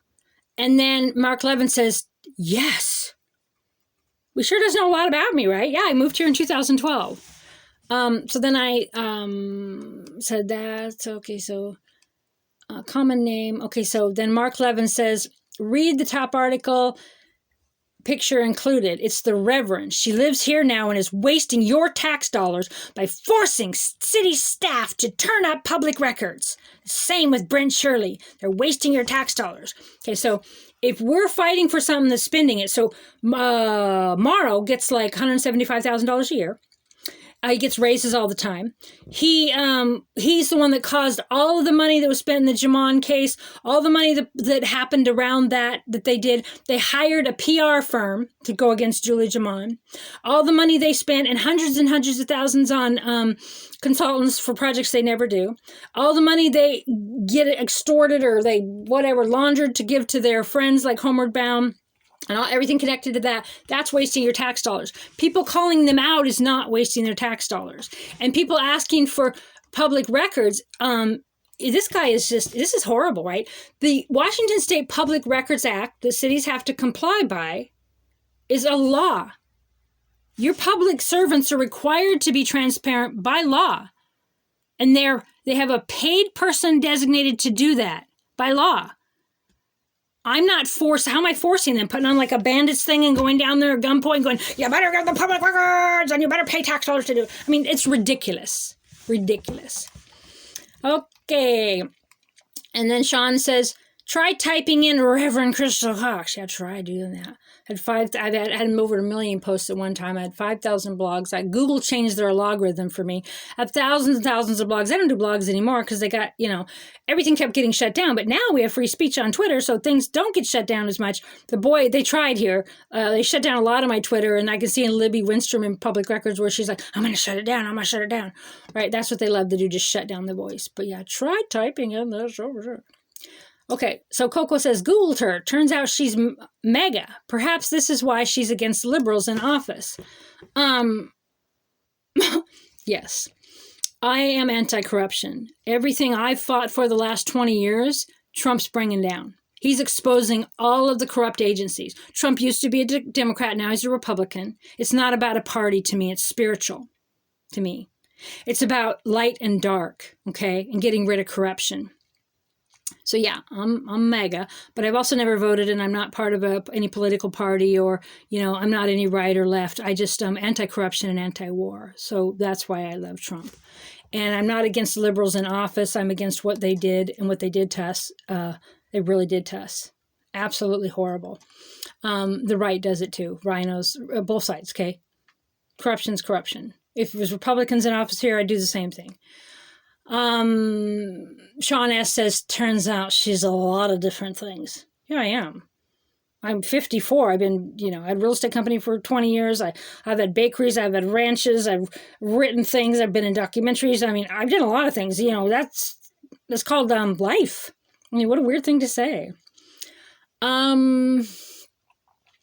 And then Mark Levin says, yes. We sure does know a lot about me, right? Yeah, I moved here in 2012. So then I said that. Okay, so common name. Okay, so then Mark Levin says, read the top article. Picture included. It's the Reverend. She lives here now and is wasting your tax dollars by forcing city staff to turn up public records. Same with Brent Shirley. They're wasting your tax dollars. Okay, so if we're fighting for something that's spending it, so Morrow gets like $175,000 a year. He gets raises all the time. He's the one that caused all of the money that was spent in the Jamon case, all the money that happened around that they did. They hired a PR firm to go against Julie Jamon. All the money they spent and hundreds of thousands on consultants for projects they never do. All the money they get extorted or they laundered to give to their friends like Homeward Bound. And everything connected to that, that's wasting your tax dollars. People calling them out is not wasting their tax dollars. And people asking for public records, this is horrible, right? The Washington State Public Records Act, the cities have to comply by, is a law. Your public servants are required to be transparent by law. And they have a paid person designated to do that by law. I'm not how am I forcing them? Putting on like a bandits thing and going down there at gunpoint going, you better get the public records and you better pay tax dollars to do it. I mean, it's ridiculous. Ridiculous. Okay. And then Sean says, try typing in Reverend Crystal Cox. Yeah, try doing that. I've had over 1 million posts at one time. I had 5,000 blogs. Google changed their algorithm for me. I have thousands and thousands of blogs. I don't do blogs anymore because they got, everything kept getting shut down. But now we have free speech on Twitter, so things don't get shut down as much. They tried here. They shut down a lot of my Twitter, and I can see in Libby Winstrom in Public Records where she's like, I'm going to shut it down. I'm going to shut it down. Right? That's what they love to do, just shut down the voice. But yeah, try typing in this over there. Okay, so Coco says, Googled her. Turns out she's mega. Perhaps this is why she's against liberals in office. Yes, I am anti-corruption. Everything I've fought for the last 20 years, Trump's bringing down. He's exposing all of the corrupt agencies. Trump used to be a Democrat. Now he's a Republican. It's not about a party to me. It's spiritual to me. It's about light and dark, okay, and getting rid of corruption. So yeah, I'm MAGA, but I've also never voted, and I'm not part of any political party, or I'm not any right or left. I just anti-corruption and anti-war. So that's why I love Trump, and I'm not against liberals in office. I'm against what they did and what they did to us. They really did to us. Absolutely horrible. The right does it too. Rhinos, both sides. Okay, corruption's corruption. If it was Republicans in office here, I'd do the same thing. Sean S. says, turns out she's a lot of different things. Here I am. I'm 54. I've been, I had a real estate company for 20 years. I've had bakeries. I've had ranches. I've written things. I've been in documentaries. I mean, I've done a lot of things. That's called life. I mean, what a weird thing to say. And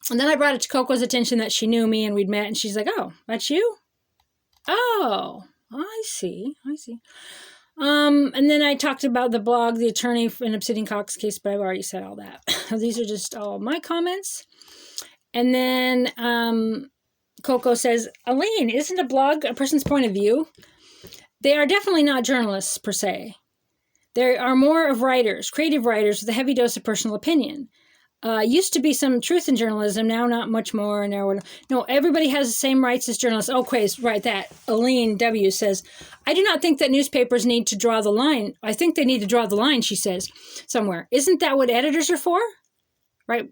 then I brought it to Coco's attention that she knew me and we'd met, and she's like, oh, that's you? Oh, I see. And then I talked about the blog, the attorney in Obsidian Cox case, but I've already said all that. These are just all my comments. And then Coco says, Elaine, isn't a blog a person's point of view? They are definitely not journalists per se. There are more of writers, creative writers with a heavy dose of personal opinion. Used to be some truth in journalism, now not much more. No, everybody has the same rights as journalists. Oh, Quay's right, that. Aline W. says, I do not think that newspapers need to draw the line. I think they need to draw the line, she says, somewhere. Isn't that what editors are for? Right?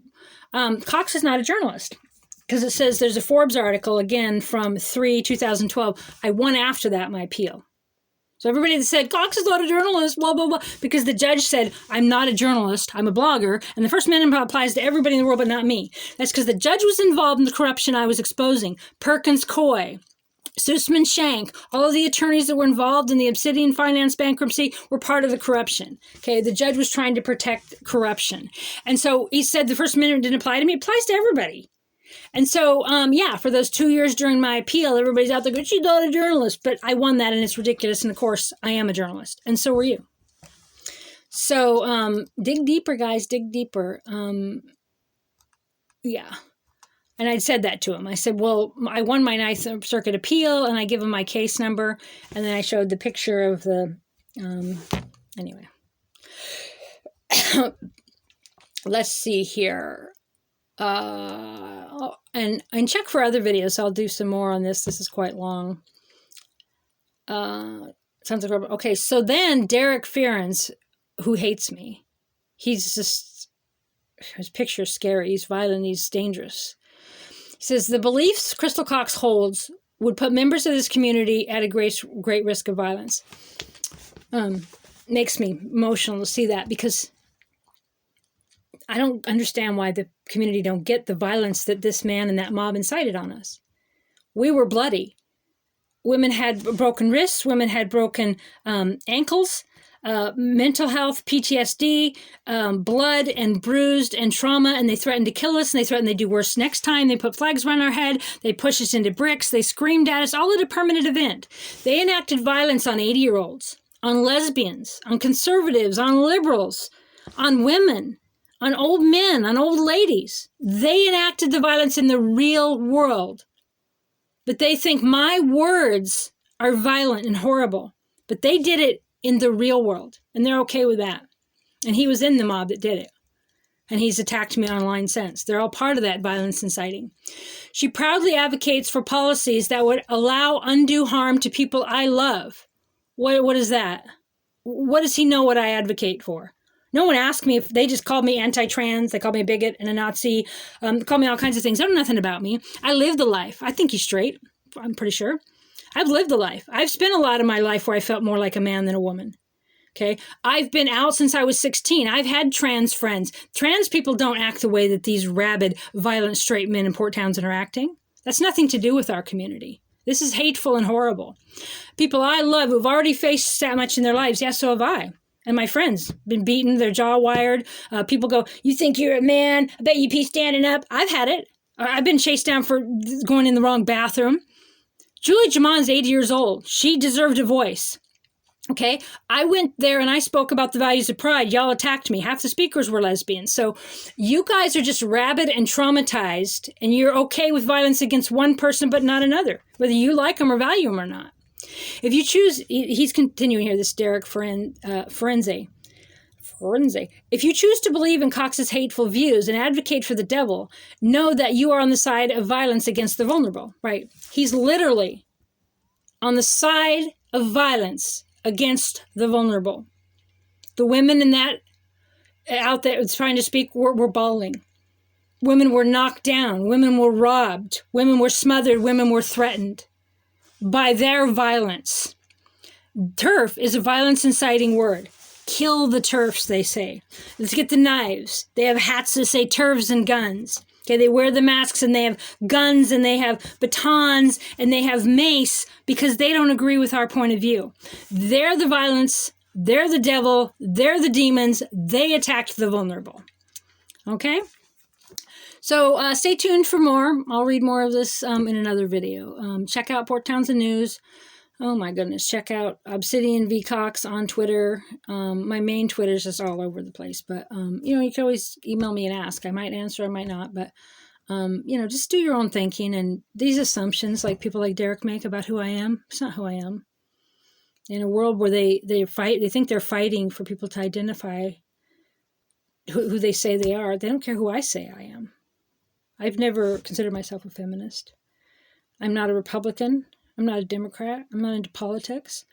Cox is not a journalist. Because it says there's a Forbes article, again, from 3/2012. I won after that my appeal. So everybody that said, Cox is not a journalist, blah, blah, blah, because the judge said, I'm not a journalist, I'm a blogger, and the First Amendment applies to everybody in the world but not me. That's because the judge was involved in the corruption I was exposing. Perkins Coie, Sussman Shank, all of the attorneys that were involved in the Obsidian Finance bankruptcy were part of the corruption. Okay, the judge was trying to protect corruption. And so he said the First Amendment didn't apply to me. It applies to everybody. And so, yeah, for those 2 years during my appeal, everybody's out there going, she's not a journalist. But I won that, and it's ridiculous. And of course, I am a journalist. And so were you. So dig deeper, guys. Dig deeper. Yeah. And I said that to him. I said, well, I won my Ninth Circuit appeal, and I give him my case number. And then I showed the picture of the, anyway. Let's see here. And check for other videos. I'll do some more on this. This is quite long. Sounds like, okay. So then Derek Fearens, who hates me, he's just, his picture's scary. He's violent. He's dangerous. He says, the beliefs Crystal Cox holds would put members of this community at a great risk of violence. Makes me emotional to see that, because I don't understand why the community don't get the violence that this man and that mob incited on us. We were bloody. Women had broken wrists. Women had broken ankles. Mental health, PTSD, blood and bruised and trauma, and they threatened to kill us, and they threatened they'd do worse next time. They put flags around our head. They pushed us into bricks. They screamed at us, all at a permanent event. They enacted violence on 80-year-olds, on lesbians, on conservatives, on liberals, on women, on old men, on old ladies. They enacted the violence in the real world. But they think my words are violent and horrible. But they did it in the real world, and they're okay with that. And he was in the mob that did it. And he's attacked me online since. They're all part of that violence inciting. She proudly advocates for policies that would allow undue harm to people I love. What is that? What does he know what I advocate for? No one asked me. If they just called me anti-trans, they called me a bigot and a Nazi, called me all kinds of things. They don't know nothing about me. I live the life. I think he's straight. I'm pretty sure. I've lived the life. I've spent a lot of my life where I felt more like a man than a woman. Okay. I've been out since I was 16. I've had trans friends. Trans people don't act the way that these rabid, violent, straight men in Port Townsend are acting. That's nothing to do with our community. This is hateful and horrible. People I love who've already faced that much in their lives. Yes, so have I. And my friends been beaten, their jaw wired. People go, you think you're a man? I bet you be standing up. I've had it. I've been chased down for going in the wrong bathroom. Julie Jamon's 80 years old. She deserved a voice. Okay, I went there and I spoke about the values of pride. Y'all attacked me. Half the speakers were lesbians. So you guys are just rabid and traumatized, and you're okay with violence against one person but not another, whether you like them or value them or not. If you choose, he's continuing here, this Derek Ferenze. If you choose to believe in Cox's hateful views and advocate for the devil, know that you are on the side of violence against the vulnerable. Right? He's literally on the side of violence against the vulnerable. The women in that out there trying to speak were bawling. Women were knocked down. Women were robbed. Women were smothered. Women were threatened by their violence. TERF is a violence inciting word. Kill the TERFs, they say. Let's get the knives. They have hats that say TERFs and guns. Okay, they wear the masks and they have guns and they have batons and they have mace because they don't agree with our point of view. They're the violence. They're the devil. They're the demons. They attacked the vulnerable. Okay? So stay tuned for more. I'll read more of this in another video. Check out Port Townsend News. Oh my goodness. Check out Obsidian V. Cox on Twitter. My main Twitter is just all over the place. But, you can always email me and ask. I might answer, I might not. But, just do your own thinking. And these assumptions like people like Derek make about who I am, it's not who I am. In a world where they think they're fighting for people to identify who they say they are. They don't care who I say I am. I've never considered myself a feminist. I'm not a Republican. I'm not a Democrat. I'm not into politics.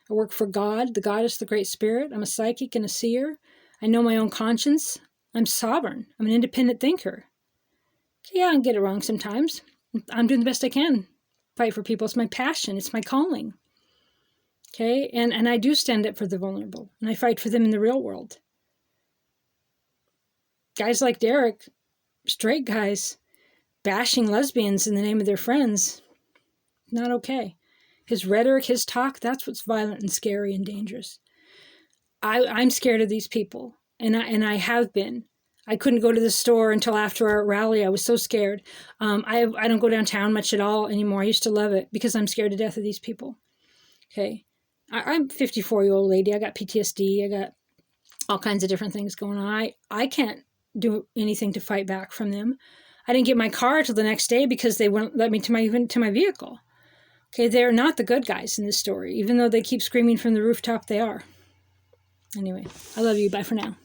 I work for God, the Goddess, the Great Spirit. I'm a psychic and a seer. I know my own conscience. I'm sovereign. I'm an independent thinker. Yeah, I can get it wrong sometimes. I'm doing the best I can. Fight for people. It's my passion. It's my calling. Okay? And I do stand up for the vulnerable. And I fight for them in the real world. Guys like Derek, straight guys, bashing lesbians in the name of their friends, not okay. His rhetoric, his talk, that's what's violent and scary and dangerous. I'm scared of these people, and I have been. I couldn't go to the store until after our rally. I was so scared. I don't go downtown much at all anymore. I used to love it because I'm scared to death of these people. Okay. I'm a 54-year-old lady. I got PTSD. I got all kinds of different things going on. I can't do anything to fight back from them. I didn't get my car till the next day because they wouldn't let me to my vehicle. Okay, they're not the good guys in this story. Even though they keep screaming from the rooftop, they are. Anyway, I love you. Bye for now.